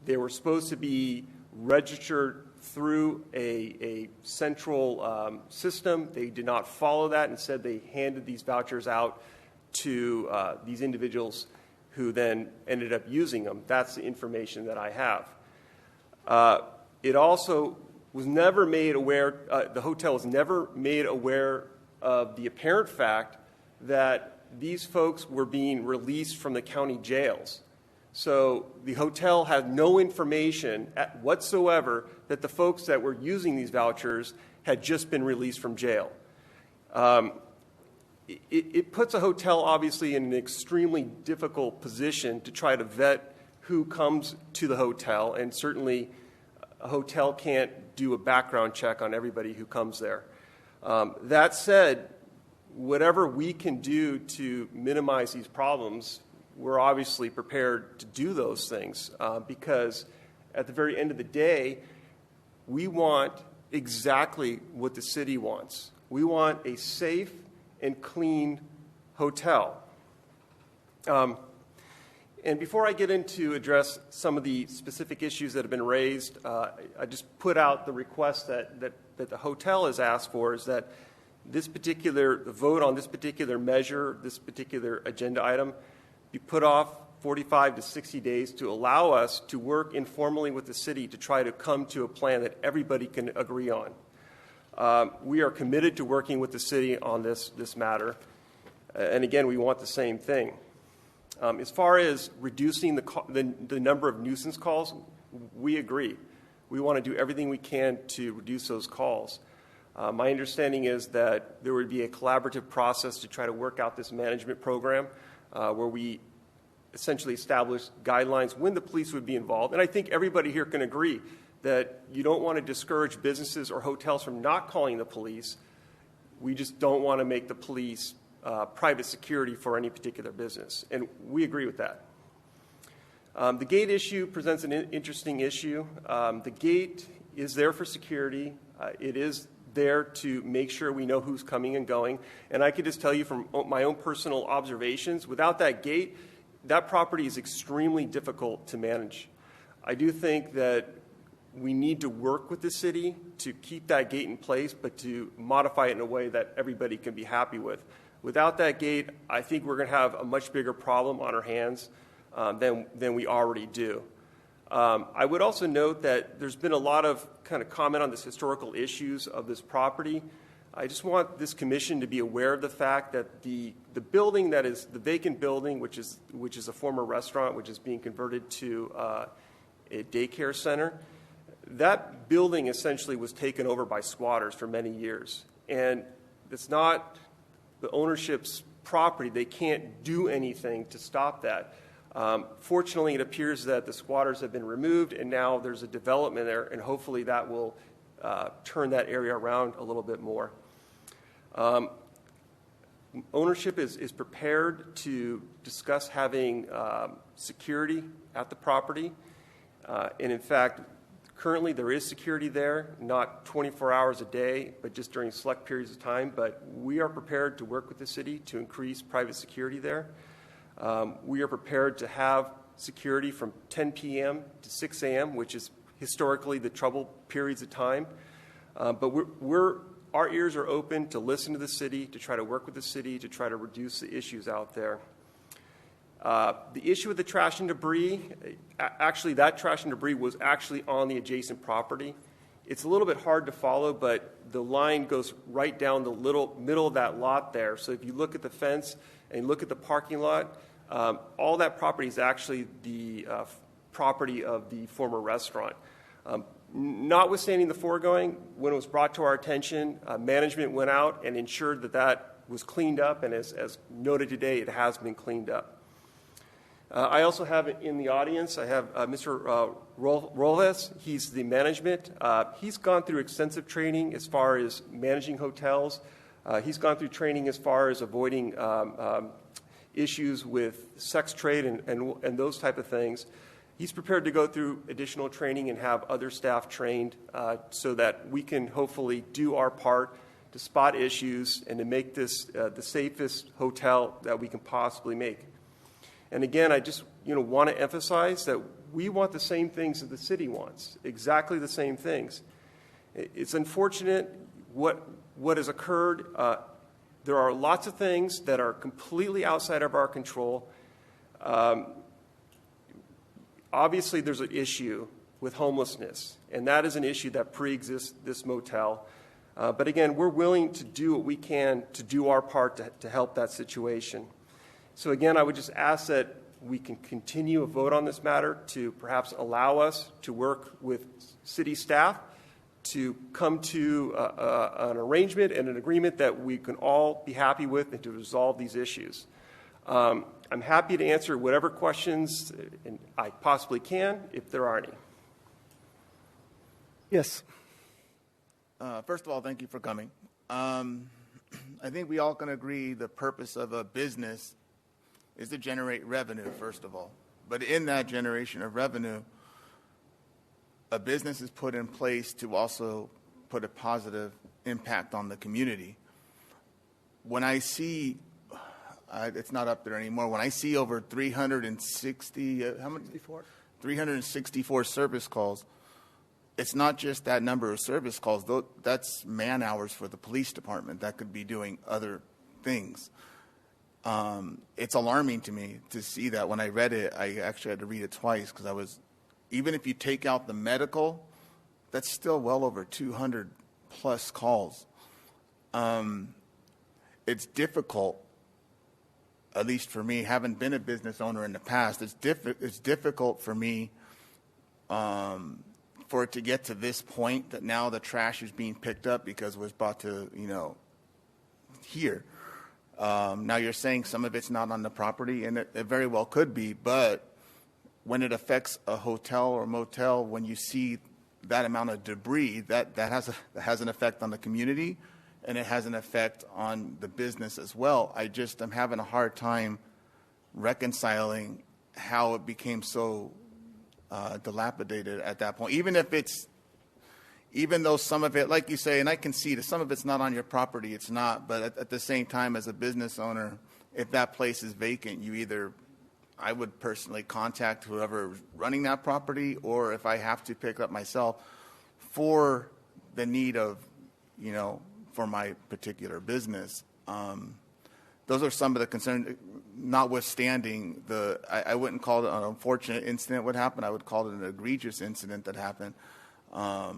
They were supposed to be registered through a central system. They did not follow that. Instead, they handed these vouchers out to these individuals who then ended up using them. That's the information that I have. It also was never made aware, the hotel was never made aware of the apparent fact that these folks were being released from the county jails. So the hotel had no information whatsoever that the folks that were using these vouchers had just been released from jail. It puts a hotel obviously in an extremely difficult position to try to vet who comes to the hotel, and certainly a hotel can't do a background check on everybody who comes there. That said, whatever we can do to minimize these problems, we're obviously prepared to do those things because at the very end of the day, we want exactly what the city wants. We want a safe and clean hotel. And before I get into address some of the specific issues that have been raised, I just put out the request that the hotel has asked for is that the vote on this particular measure, this particular agenda item, be put off 45 to 60 days to allow us to work informally with the city to try to come to a plan that everybody can agree on. We are committed to working with the city on this matter. And again, we want the same thing. As far as reducing the number of nuisance calls, we agree. We want to do everything we can to reduce those calls. My understanding is that there would be a collaborative process to try to work out this management program where we essentially establish guidelines when the police would be involved. And I think everybody here can agree that you don't want to discourage businesses or hotels from not calling the police. We just don't want to make the police private security for any particular business. And we agree with that. The gate issue presents an interesting issue. The gate is there for security. It is there to make sure we know who's coming and going. And I can just tell you from my own personal observations, without that gate, that property is extremely difficult to manage. I do think that we need to work with the city to keep that gate in place, but to modify it in a way that everybody can be happy with. Without that gate, I think we're going to have a much bigger problem on our hands than we already do. I would also note that there's been a lot of kind of comment on this historical issues of this property. I just want this commission to be aware of the fact that the building that is the vacant building, which is a former restaurant, which is being converted to a daycare center, that building essentially was taken over by squatters for many years. And it's not the ownership's property. They can't do anything to stop that. Fortunately, it appears that the squatters have been removed, and now there's a development there, and hopefully that will turn that area around a little bit more. Ownership is prepared to discuss having security at the property. And in fact, currently there is security there, not 24 hours a day, but just during select periods of time. But we are prepared to work with the city to increase private security there. We are prepared to have security from 10 p.m. to 6 a.m., which is historically the trouble periods of time. But our ears are open to listen to the city, to try to work with the city, to try to reduce the issues out there. The issue with the trash and debris, actually that trash and debris was actually on the adjacent property. It's a little bit hard to follow, but the line goes right down the middle of that lot there. So if you look at the fence and look at the parking lot, all that property is actually the property of the former restaurant. Notwithstanding the foregoing, when it was brought to our attention, management went out and ensured that that was cleaned up, and as noted today, it has been cleaned up. I also have in the audience, I have Mr. Roles. He's the management. He's gone through extensive training as far as managing hotels. He's gone through training as far as avoiding issues with sex trade and those type of things. He's prepared to go through additional training and have other staff trained so that we can hopefully do our part to spot issues and to make this the safest hotel that we can possibly make. And again, I just want to emphasize that we want the same things that the city wants, exactly the same things. It's unfortunate what has occurred. There are lots of things that are completely outside of our control. Obviously, there's an issue with homelessness, and that is an issue that pre-exists this motel. But again, we're willing to do what we can to do our part to help that situation. So again, I would just ask that we can continue a vote on this matter to perhaps allow us to work with city staff to come to an arrangement and an agreement that we can all be happy with and to resolve these issues. I'm happy to answer whatever questions I possibly can, if there are any. Yes. First of all, thank you for coming. I think we all can agree the purpose of a business is to generate revenue, first of all. But in that generation of revenue, a business is put in place to also put a positive impact on the community. When I see, it's not up there anymore, when I see over 364 service calls, it's not just that number of service calls. That's man hours for the police department that could be doing other things. It's alarming to me to see that. When I read it, I actually had to read it twice because even if you take out the medical, that's still well over 200 plus calls. It's difficult, at least for me, having been a business owner in the past, it's difficult for me for it to get to this point that now the trash is being picked up because it was brought to, here. Now you're saying some of it's not on the property, and it very well could be, but when it affects a hotel or motel, when you see that amount of debris, that has an effect on the community, and it has an effect on the business as well. I'm having a hard time reconciling how it became so dilapidated at that point. Even though some of it, like you say, and I can see that some of it's not on your property, it's not, but at the same time, as a business owner, if that place is vacant, I would personally contact whoever is running that property, or if I have to pick up myself for the need of, for my particular business. Those are some of the concerns, notwithstanding I wouldn't call it an unfortunate incident what happened, I would call it an egregious incident that happened. I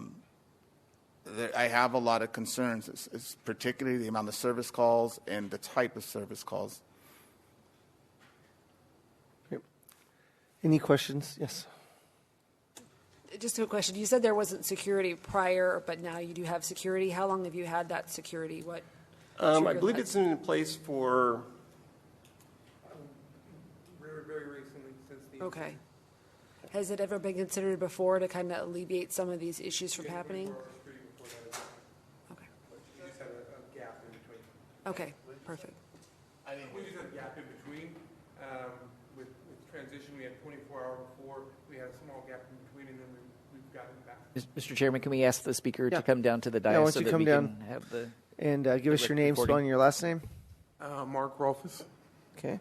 have a lot of concerns, it's particularly the amount of service calls and the type of service calls. Any questions? Yes. Just a question. You said there wasn't security prior, but now you do have security. How long have you had that security? I believe it's in place for... Very recently, since the... Okay. Has it ever been considered before to kind of alleviate some of these issues from happening? Okay. You just had a gap in between. Okay, perfect. We just had a gap in between. With transition, we had 24-hour before. We had a small gap in between, and then we've gotten back. Mr. Chairman, can we ask the speaker to come down to the dais why don't so you that come we down can have the... And give us your name, recording. spelling your last name. Mark Rolfes. Okay.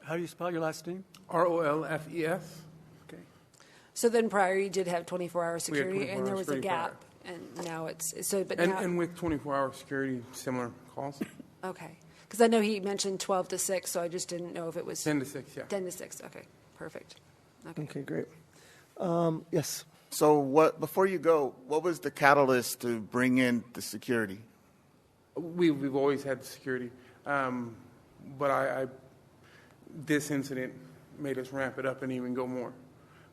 How do you spell your last name? Rolfes. Okay. So then prior you did have 24-hour security, and there was a 24 gap And now it's, so, but And, now, and with 24-hour security, similar calls. okay. Because I know he mentioned 12 to 6, so I just didn't know if it was 10 to 6, yeah. 10 to 6. Okay, perfect. Okay. Okay, great. Yes. So before you go, what was the catalyst to bring in the security? We've always had security, but this incident made us ramp it up and even go more.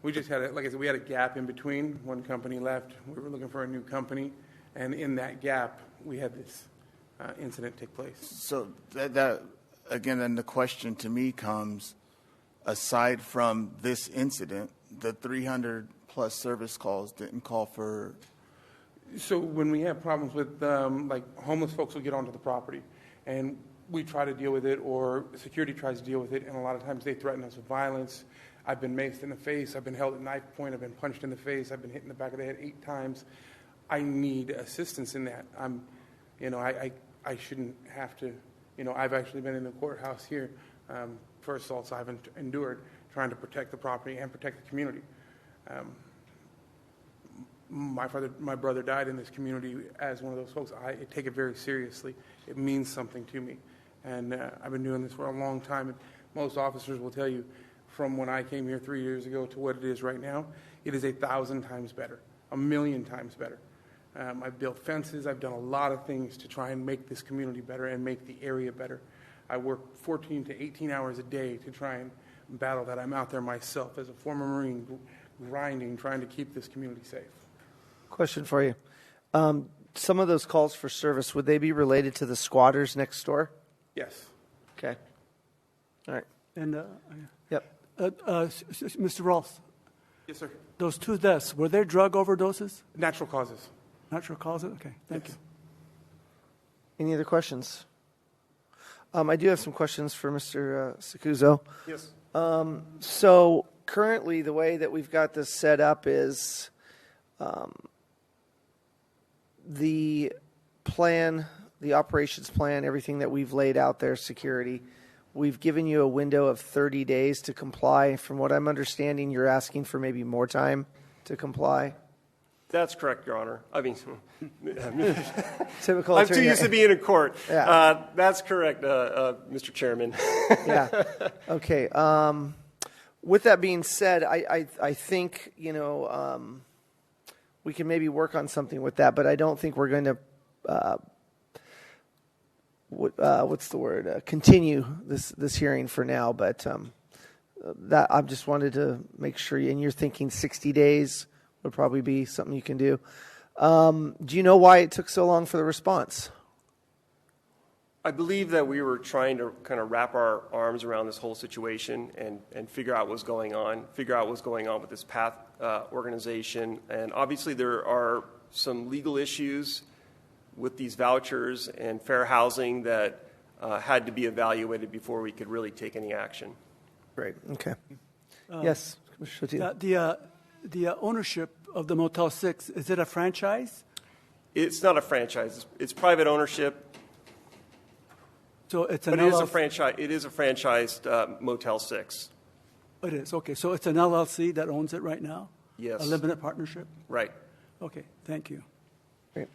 We just had, like I said, we had a gap in between. One company left. We were looking for a new company, and in that gap, we had this incident take place. So that again, then the question to me comes, aside from this incident, the 300 plus service calls didn't call for. So when we have problems with, like, homeless folks will get onto the property, and we try to deal with it, or security tries to deal with it, and a lot of times they threaten us with violence. I've been maced in the face. I've been held at knife point. I've been punched in the face. I've been hit in the back of the head 8 times. I need assistance in that. I shouldn't have to, I've actually been in the courthouse here for assaults I've endured trying to protect the property and protect the community. My brother died in this community as one of those folks. I take it very seriously. It means something to me. And I've been doing this for a long time. And most officers will tell you, from when I came here 3 years ago to what it is right now, it is 1,000 times better, 1,000,000 times better. I've built fences. I've done a lot of things to try and make this community better and make the area better. I work 14 to 18 hours a day to try and battle that. I'm out there myself as a former Marine, grinding, trying to keep this community safe. Question for you. Some of those calls for service, would they be related to the squatters next door? Yes. Okay. All right. And, Yep. Mr. Ross, Yes, sir. those 2 deaths, were they drug overdoses? Natural causes. Natural causes? Okay, thank you. Any other questions? I do have some questions for Mr. Sakuzo. Yes. So currently, the way that we've got this set up is the plan, the operations plan, everything that we've laid out there, security. We've given you a window of 30 days to comply. From what I'm understanding, you're asking for maybe more time to comply. That's correct, Your Honor. I mean, Typical I'm too attorney. used to being in court. Yeah. That's correct, Mr. Chairman. Yeah. Okay. With that being said, I think, we can maybe work on something with that, but I don't think we're going to, continue this hearing for now. But that I just wanted to make sure, and you're thinking 60 days would probably be something you can do. Do you know why it took so long for the response? I believe that we were trying to kind of wrap our arms around this whole situation and figure out what's going on, with this PATH organization. And obviously there are some legal issues with these vouchers and fair housing that had to be evaluated before we could really take any action. Great. Okay. Yes, Commissioner Sotia. The ownership of the Motel 6, is it a franchise? It's not a franchise. It's private ownership. So it's But it is a franchise. It is a franchised Motel 6. It is, okay. So it's an LLC that owns it right now? Yes. A limited partnership? Right. Okay, thank you. Great.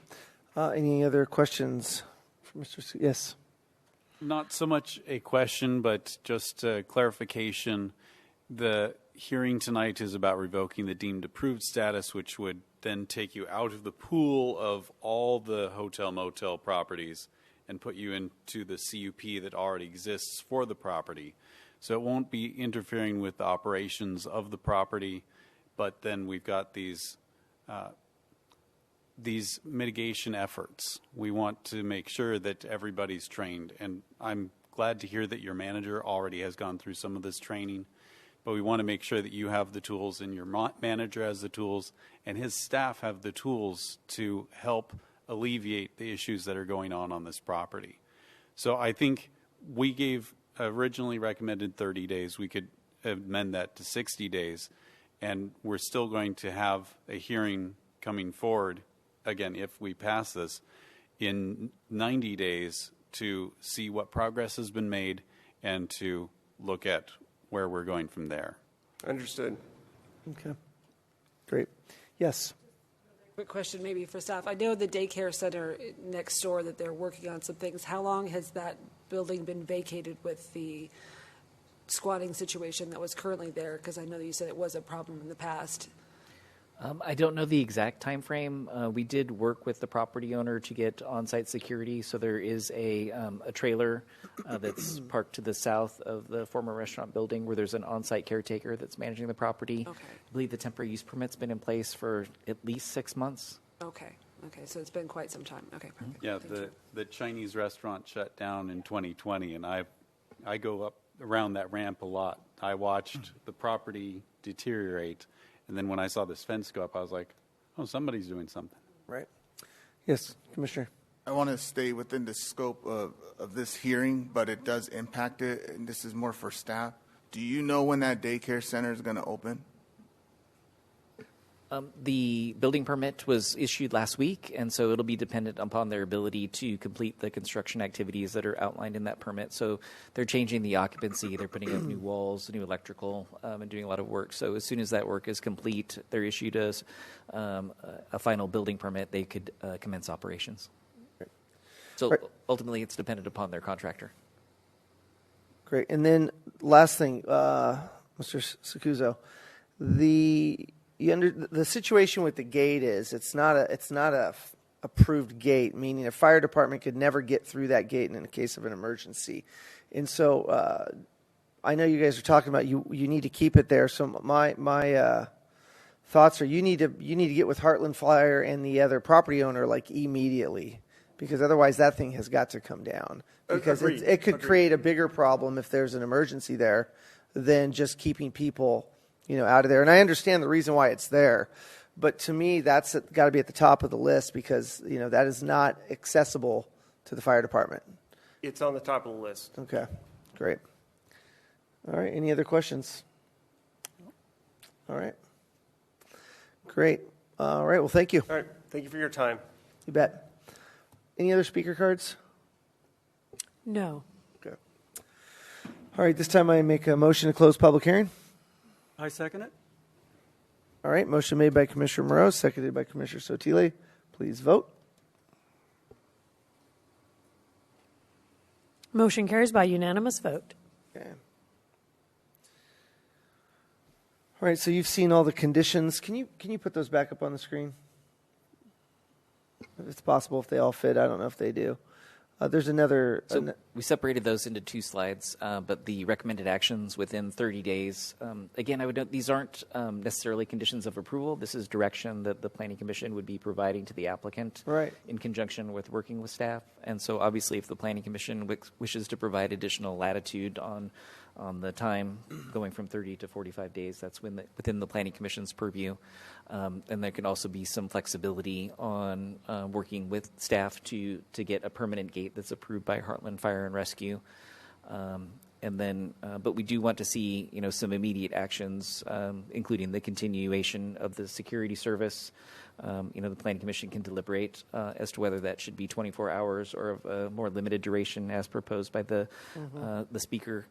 Any other questions for Mr. Yes. Not so much a question, but just a clarification. The hearing tonight is about revoking the deemed approved status, which would then take you out of the pool of all the hotel motel properties and put you into the CUP that already exists for the property. So it won't be interfering with the operations of the property, but then we've got these mitigation efforts. We want to make sure that everybody's trained, and I'm glad to hear that your manager already has gone through some of this training, but we want to make sure that you have the tools and your manager has the tools and his staff have the tools to help alleviate the issues that are going on this property. So I think we gave originally recommended 30 days. We could amend that to 60 days, and we're still going to have a hearing coming forward, again, if we pass this, in 90 days to see what progress has been made and to look at where we're going from there. Understood. Okay. Great. Yes. Quick question maybe for staff. I know the daycare center next door that they're working on some things. How long has that building been vacated with the squatting situation that was currently there? Because I know that you said it was a problem in the past. I don't know the exact time frame. We did work with the property owner to get on-site security, so there is a trailer that's parked to the south of the former restaurant building where there's an on-site caretaker that's managing the property. Okay. I believe the temporary use permit's been in place for at least 6 months. Okay. So it's been quite some time. Okay, perfect. Yeah, the Chinese restaurant shut down in 2020, and I go up around that ramp a lot. I watched the property deteriorate, and then when I saw this fence go up, I was like, oh, somebody's doing something. Right. Yes, Commissioner. I want to stay within the scope of this hearing, but it does impact it, and this is more for staff. Do you know when that daycare center is going to open? The building permit was issued last week, and so it'll be dependent upon their ability to complete the construction activities that are outlined in that permit. So they're changing the occupancy, they're putting up new walls, new electrical, and doing a lot of work. So as soon as that work is complete, they're issued as a final building permit, they could commence operations. So ultimately, it's dependent upon their contractor. Great. And then last thing, Mr. Sakuzo, the situation with the gate is it's not a approved gate, meaning a fire department could never get through that gate in the case of an emergency. And so I know you guys are talking about you need to keep it there. So my thoughts are you need to get with Heartland Fire and the other property owner like immediately, because otherwise that thing has got to come down, because it could create a bigger problem if there's an emergency there than just keeping people out of there. And I understand the reason why it's there, but to me, that's got to be at the top of the list, because, that is not accessible to the fire department. It's on the top of the list. Okay, great. All right, any other questions? All right. Great. All right, well, thank you. All right, thank you for your time. You bet. Any other speaker cards? No. Okay. All right, this time I make a motion to close public hearing. I second it. All right, motion made by Commissioner Moreau, seconded by Commissioner Sotile. Please vote. Motion carries by unanimous vote. Okay. All right, so you've seen all the conditions. Can you put those back up on the screen? If it's possible, if they all fit. I don't know if they do. There's another. So we separated those into 2 slides, but the recommended actions within 30 days. Again, I would note these aren't necessarily conditions of approval. This is direction that the Planning Commission would be providing to the applicant in conjunction with working with staff. And so obviously if the Planning Commission wishes to provide additional latitude on the time going from 30 to 45 days, that's within the Planning Commission's purview. And there can also be some flexibility on working with staff to get a permanent gate that's approved by Heartland Fire and Rescue. And then, but we do want to see, some immediate actions, including the continuation of the security service. The Planning Commission can deliberate as to whether that should be 24 hours or of a more limited duration as proposed by the speaker.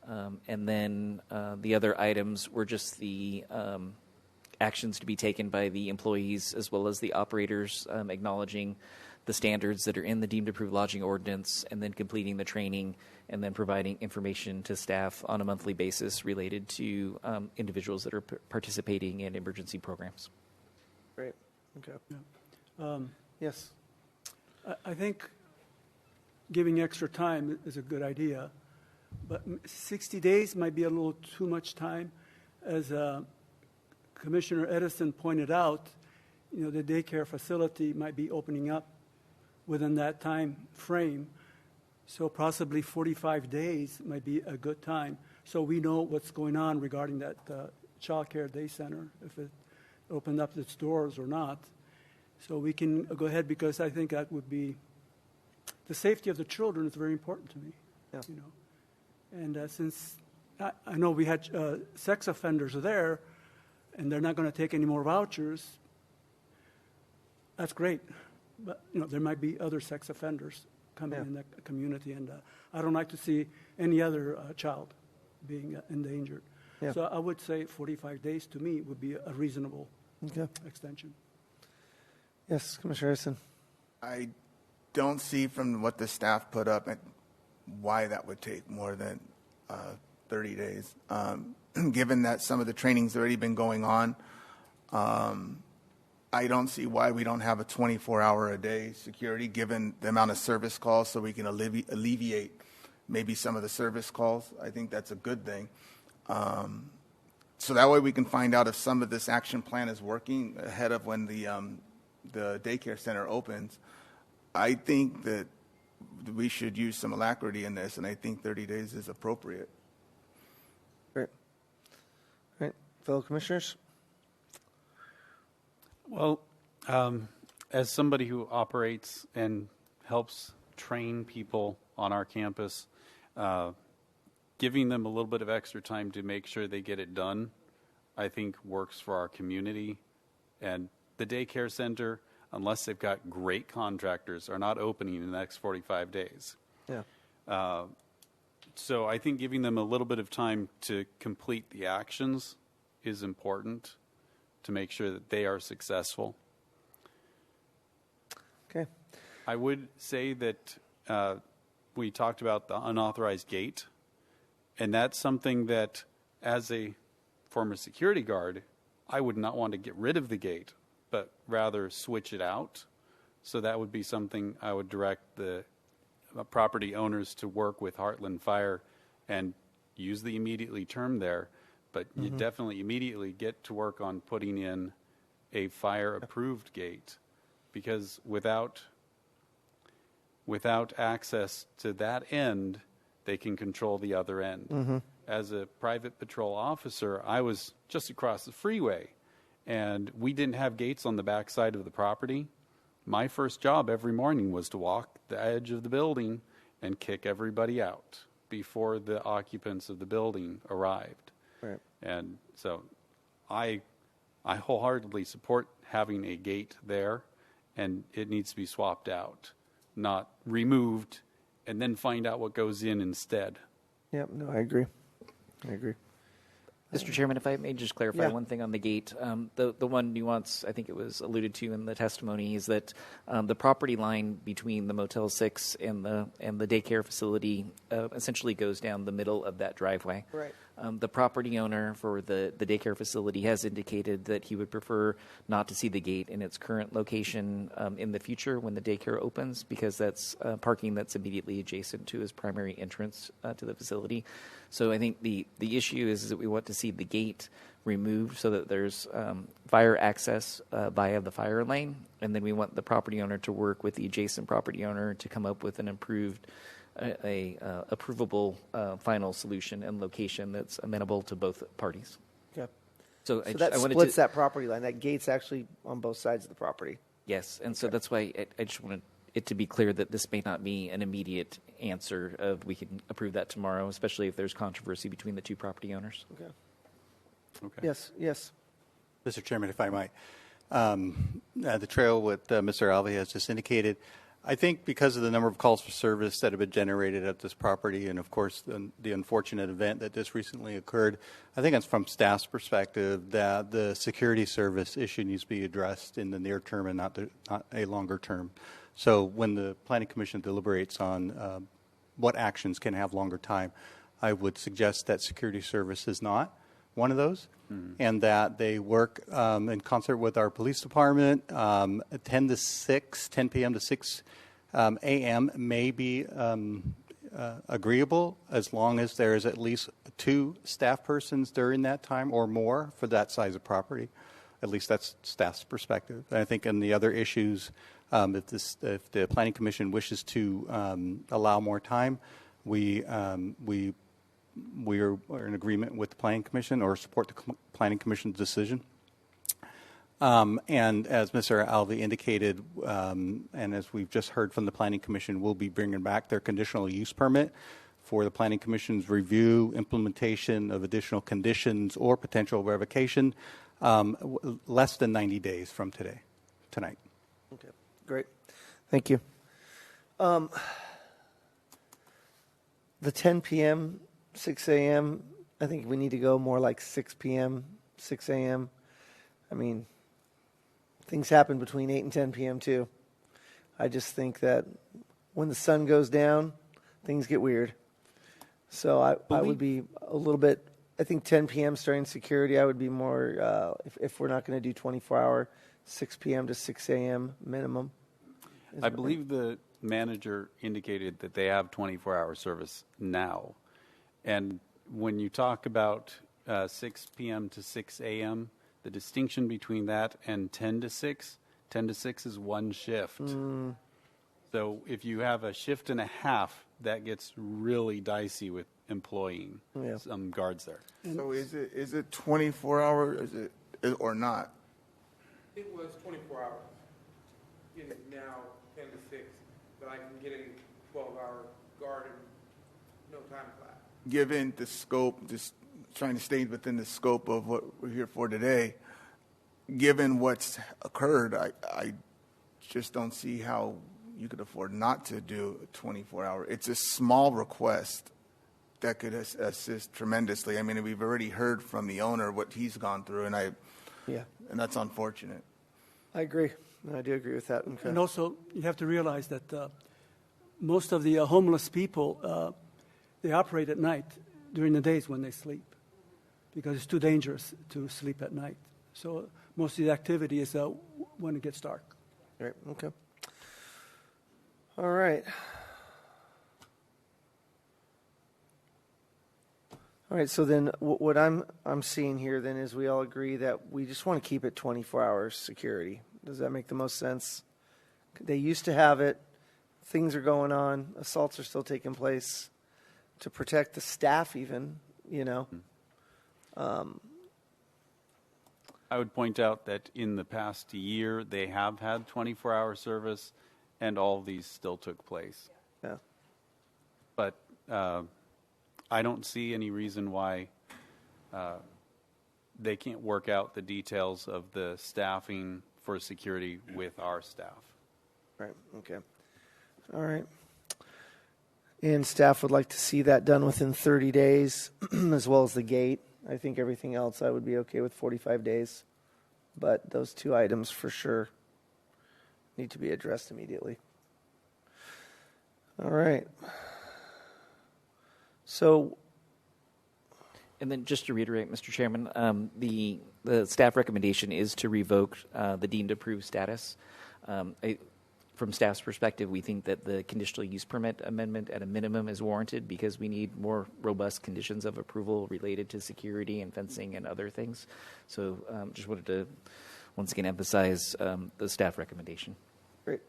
And then the other items were just the actions to be taken by the employees as well as the operators, acknowledging the standards that are in the deemed approved lodging ordinance, and then completing the training, and then providing information to staff on a monthly basis related to individuals that are participating in emergency programs. Great. Okay. Yeah. Yes. I think giving extra time is a good idea, but 60 days might be a little too much time. As Commissioner Edison pointed out, the daycare facility might be opening up within that time frame, so possibly 45 days might be a good time. So we know what's going on regarding that child care day center, if it opened up its doors or not. So we can go ahead, because I think that would be, the safety of the children is very important to me. Yeah. And since I know we had sex offenders there, and they're not going to take any more vouchers, that's great. But, there might be other sex offenders coming in that community, and I don't like to see any other child being endangered. Yeah. So I would say 45 days to me would be a reasonable extension. Yes, Commissioner Harrison. I don't see from what the staff put up why that would take more than 30 days. Given that some of the training's already been going on, I don't see why we don't have a 24-hour-a-day security, given the amount of service calls, so we can alleviate maybe some of the service calls. I think that's a good thing. So that way we can find out if some of this action plan is working ahead of when the daycare center opens. I think that we should use some alacrity in this, and I think 30 days is appropriate. Great. All right, fellow commissioners? Well, as somebody who operates and helps train people on our campus, giving them a little bit of extra time to make sure they get it done, I think works for our community. And the daycare center, unless they've got great contractors, are not opening in the next 45 days. Yeah. So I think giving them a little bit of time to complete the actions is important to make sure that they are successful. Okay. I would say that we talked about the unauthorized gate, and that's something that, as a former security guard, I would not want to get rid of the gate, but rather switch it out. So that would be something I would direct the property owners to work with Heartland Fire and use the immediately term there. But you definitely immediately get to work on putting in a fire-approved gate, because without access to that end, they can control the other end. As a private patrol officer, I was just across the freeway, and we didn't have gates on the back side of the property. My first job every morning was to walk the edge of the building and kick everybody out before the occupants of the building arrived. Right. And so I wholeheartedly support having a gate there, and it needs to be swapped out, not removed, and then find out what goes in instead. Yeah, no, I agree. Mr. Chairman, if I may just clarify one thing on the gate. The one nuance I think it was alluded to in the testimony is that the property line between the Motel 6 and the daycare facility essentially goes down the middle of that driveway. Right. The property owner for the daycare facility has indicated that he would prefer not to see the gate in its current location in the future when the daycare opens, because that's parking that's immediately adjacent to his primary entrance to the facility. So I think the issue is that we want to see the gate removed so that there's fire access via the fire lane, and then we want the property owner to work with the adjacent property owner to come up with an improved approvable final solution and location that's amenable to both parties. Okay. So that splits that property line. That gate's actually on both sides of the property. Yes, and so that's why I just wanted it to be clear that this may not be an immediate answer of we can approve that tomorrow, especially if there's controversy between the two property owners. Okay. Okay. Yes. Mr. Chairman, if I might. The trail what Mr. Alvey has just indicated, I think because of the number of calls for service that have been generated at this property, and of course the unfortunate event that just recently occurred, I think it's from staff's perspective that the security service issue needs to be addressed in the near term and not a longer term. So when the Planning Commission deliberates on what actions can have longer time, I would suggest that security service is not one of those, and that they work in concert with our police department. 10 p.m. to 6 a.m. may be agreeable as long as there is at least 2 staff persons during that time or more for that size of property. At least that's staff's perspective. And I think in the other issues, if the Planning Commission wishes to allow more time, we are in agreement with the Planning Commission or support the Planning Commission's decision. And as Mr. Alvey indicated, and as we've just heard from the Planning Commission, we'll be bringing back their conditional use permit for the Planning Commission's review, implementation of additional conditions or potential revocation less than 90 days from tonight. Okay, great. Thank you. The 10 p.m., 6 a.m., I think we need to go more like 6 p.m., 6 a.m. I mean, things happen between 8 and 10 p.m. too. I just think that when the sun goes down, things get weird. So I would be a little bit, I think 10 p.m. starting security, I would be more, if we're not going to do 24-hour, 6 p.m. to 6 a.m. minimum. I believe the manager indicated that they have 24-hour service now. And when you talk about 6 p.m. to 6 a.m., the distinction between that and 10 to 6 is one shift. So if you have a shift and a half, that gets really dicey with employing some guards there. So is it 24 hours or not? It was 24 hours. It is now 10 to 6, but I can get a 12-hour guard in no time flat. Given the scope, just trying to stay within the scope of what we're here for today, given what's occurred, I just don't see how you could afford not to do a 24-hour. It's a small request that could assist tremendously. I mean, we've already heard from the owner what he's gone through, and that's unfortunate. I agree. I do agree with that. Okay. And also, you have to realize that most of the homeless people, they operate at night during the days when they sleep because it's too dangerous to sleep at night. So most of the activity is when it gets dark. Right. Okay. All right. All right. So then, what I'm seeing here then is we all agree that we just want to keep it 24 hours security. Does that make the most sense? They used to have it. Things are going on. Assaults are still taking place. To protect the staff, even, you know. I would point out that in the past year, they have had 24-hour service, and all of these still took place. Yeah. But I don't see any reason why they can't work out the details of the staffing for security with our staff. Right. Okay. All right. And staff would like to see that done within 30 days, as well as the gate. I think everything else I would be okay with 45 days. But those two items for sure need to be addressed immediately. All right. So. And then just to reiterate, Mr. Chairman, the staff recommendation is to revoke the deemed approved status. From staff's perspective, we think that the conditional use permit amendment at a minimum is warranted because we need more robust conditions of approval related to security and fencing and other things. So just wanted to once again emphasize the staff recommendation. Great.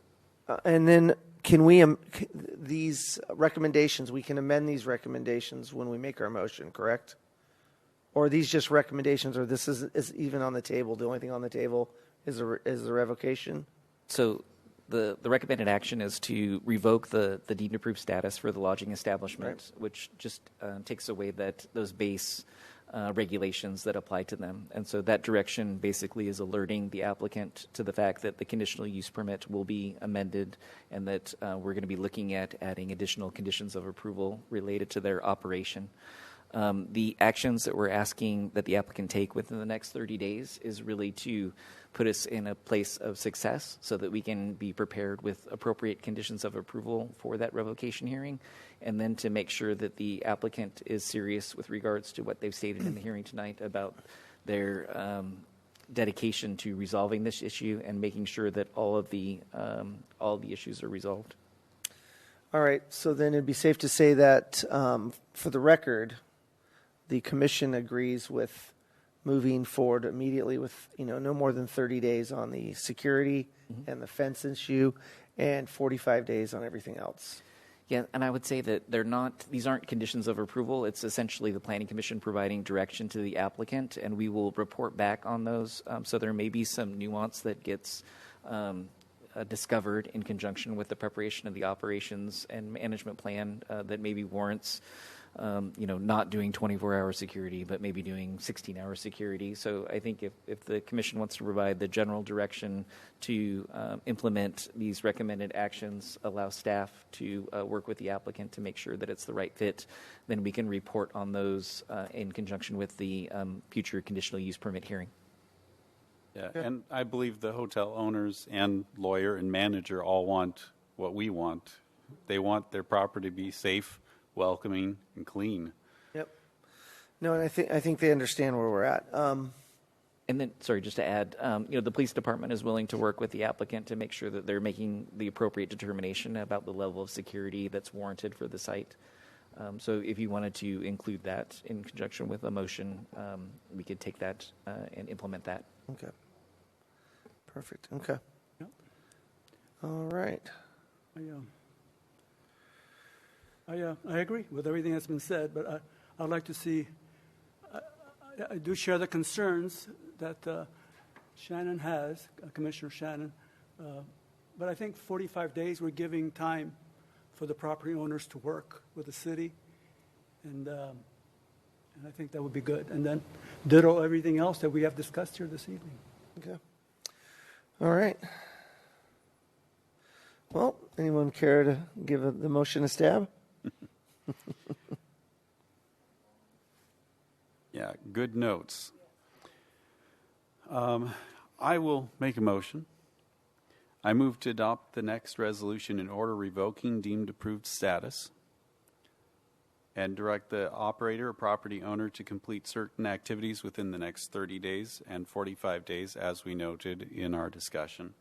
And then can we, these recommendations, we can amend these recommendations when we make our motion, correct? Or are these just recommendations, or this is even on the table? The only thing on the table is the revocation? So the recommended action is to revoke the deemed approved status for the lodging establishment, right, which just takes away those base regulations that apply to them. And so that direction basically is alerting the applicant to the fact that the conditional use permit will be amended and that we're going to be looking at adding additional conditions of approval related to their operation. The actions that we're asking that the applicant take within the next 30 days is really to put us in a place of success so that we can be prepared with appropriate conditions of approval for that revocation hearing, and then to make sure that the applicant is serious with regards to what they've stated in the hearing tonight about their dedication to resolving this issue and making sure that all of the issues are resolved. All right. So then it'd be safe to say that for the record, the commission agrees with moving forward immediately with, no more than 30 days on the security and the fence issue and 45 days on everything else. Yeah, and I would say that these aren't conditions of approval. It's essentially the Planning Commission providing direction to the applicant, and we will report back on those. So there may be some nuance that gets discovered in conjunction with the preparation of the operations and management plan that maybe warrants not doing 24-hour security, but maybe doing 16-hour security. So I think if the commission wants to provide the general direction to implement these recommended actions, allow staff to work with the applicant to make sure that it's the right fit, then we can report on those in conjunction with the future conditional use permit hearing. Yeah, and I believe the hotel owners and lawyer and manager all want what we want. They want their property to be safe, welcoming, and clean. Yep. No, and I think they understand where we're at. And then, sorry, just to add, the police department is willing to work with the applicant to make sure that they're making the appropriate determination about the level of security that's warranted for the site. So if you wanted to include that in conjunction with a motion, we could take that and implement that. Okay. Perfect. Okay. Yep. All right. I agree with everything that's been said, but I'd like to see, I do share the concerns that Shannon has, Commissioner Shannon, but I think 45 days we're giving time for the property owners to work with the city, and I think that would be good. And then ditto everything else that we have discussed here this evening. Okay. All right. Well, anyone care to give the motion a stab? Yeah, good notes. I will make a motion. I move to adopt the next resolution in order revoking deemed approved status and direct the operator or property owner to complete certain activities within the next 30 days and 45 days, as we noted in our discussion,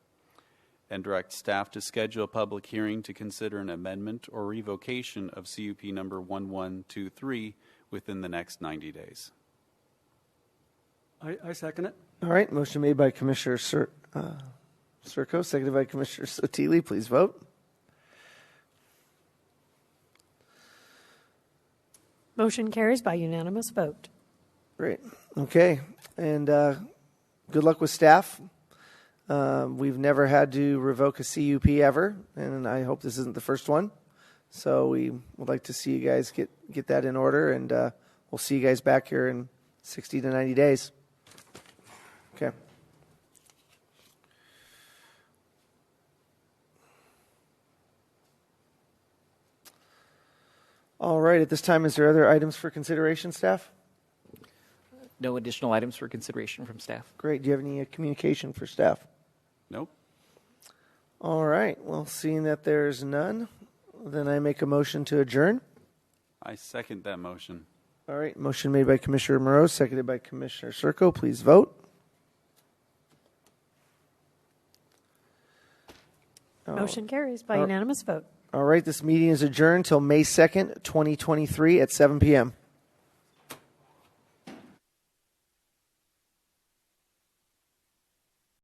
and direct staff to schedule a public hearing to consider an amendment or revocation of CUP number 1123 within the next 90 days. I second it. All right. Motion made by Commissioner Circo, seconded by Commissioner Sotile. Please vote. Motion carries by unanimous vote. Great. Okay. And good luck with staff. We've never had to revoke a CUP ever, and I hope this isn't the first one. So we would like to see you guys get that in order, and we'll see you guys back here in 60 to 90 days. Okay. All right. At this time, is there other items for consideration, staff? No additional items for consideration from staff. Great. Do you have any communication for staff? Nope. All right. Well, seeing that there's none, then I make a motion to adjourn. I second that motion. All right. Motion made by Commissioner Moreau, seconded by Commissioner Circo. Please vote. Motion carries by unanimous vote. All right. This meeting is adjourned till May 2nd, 2023 at 7 p.m.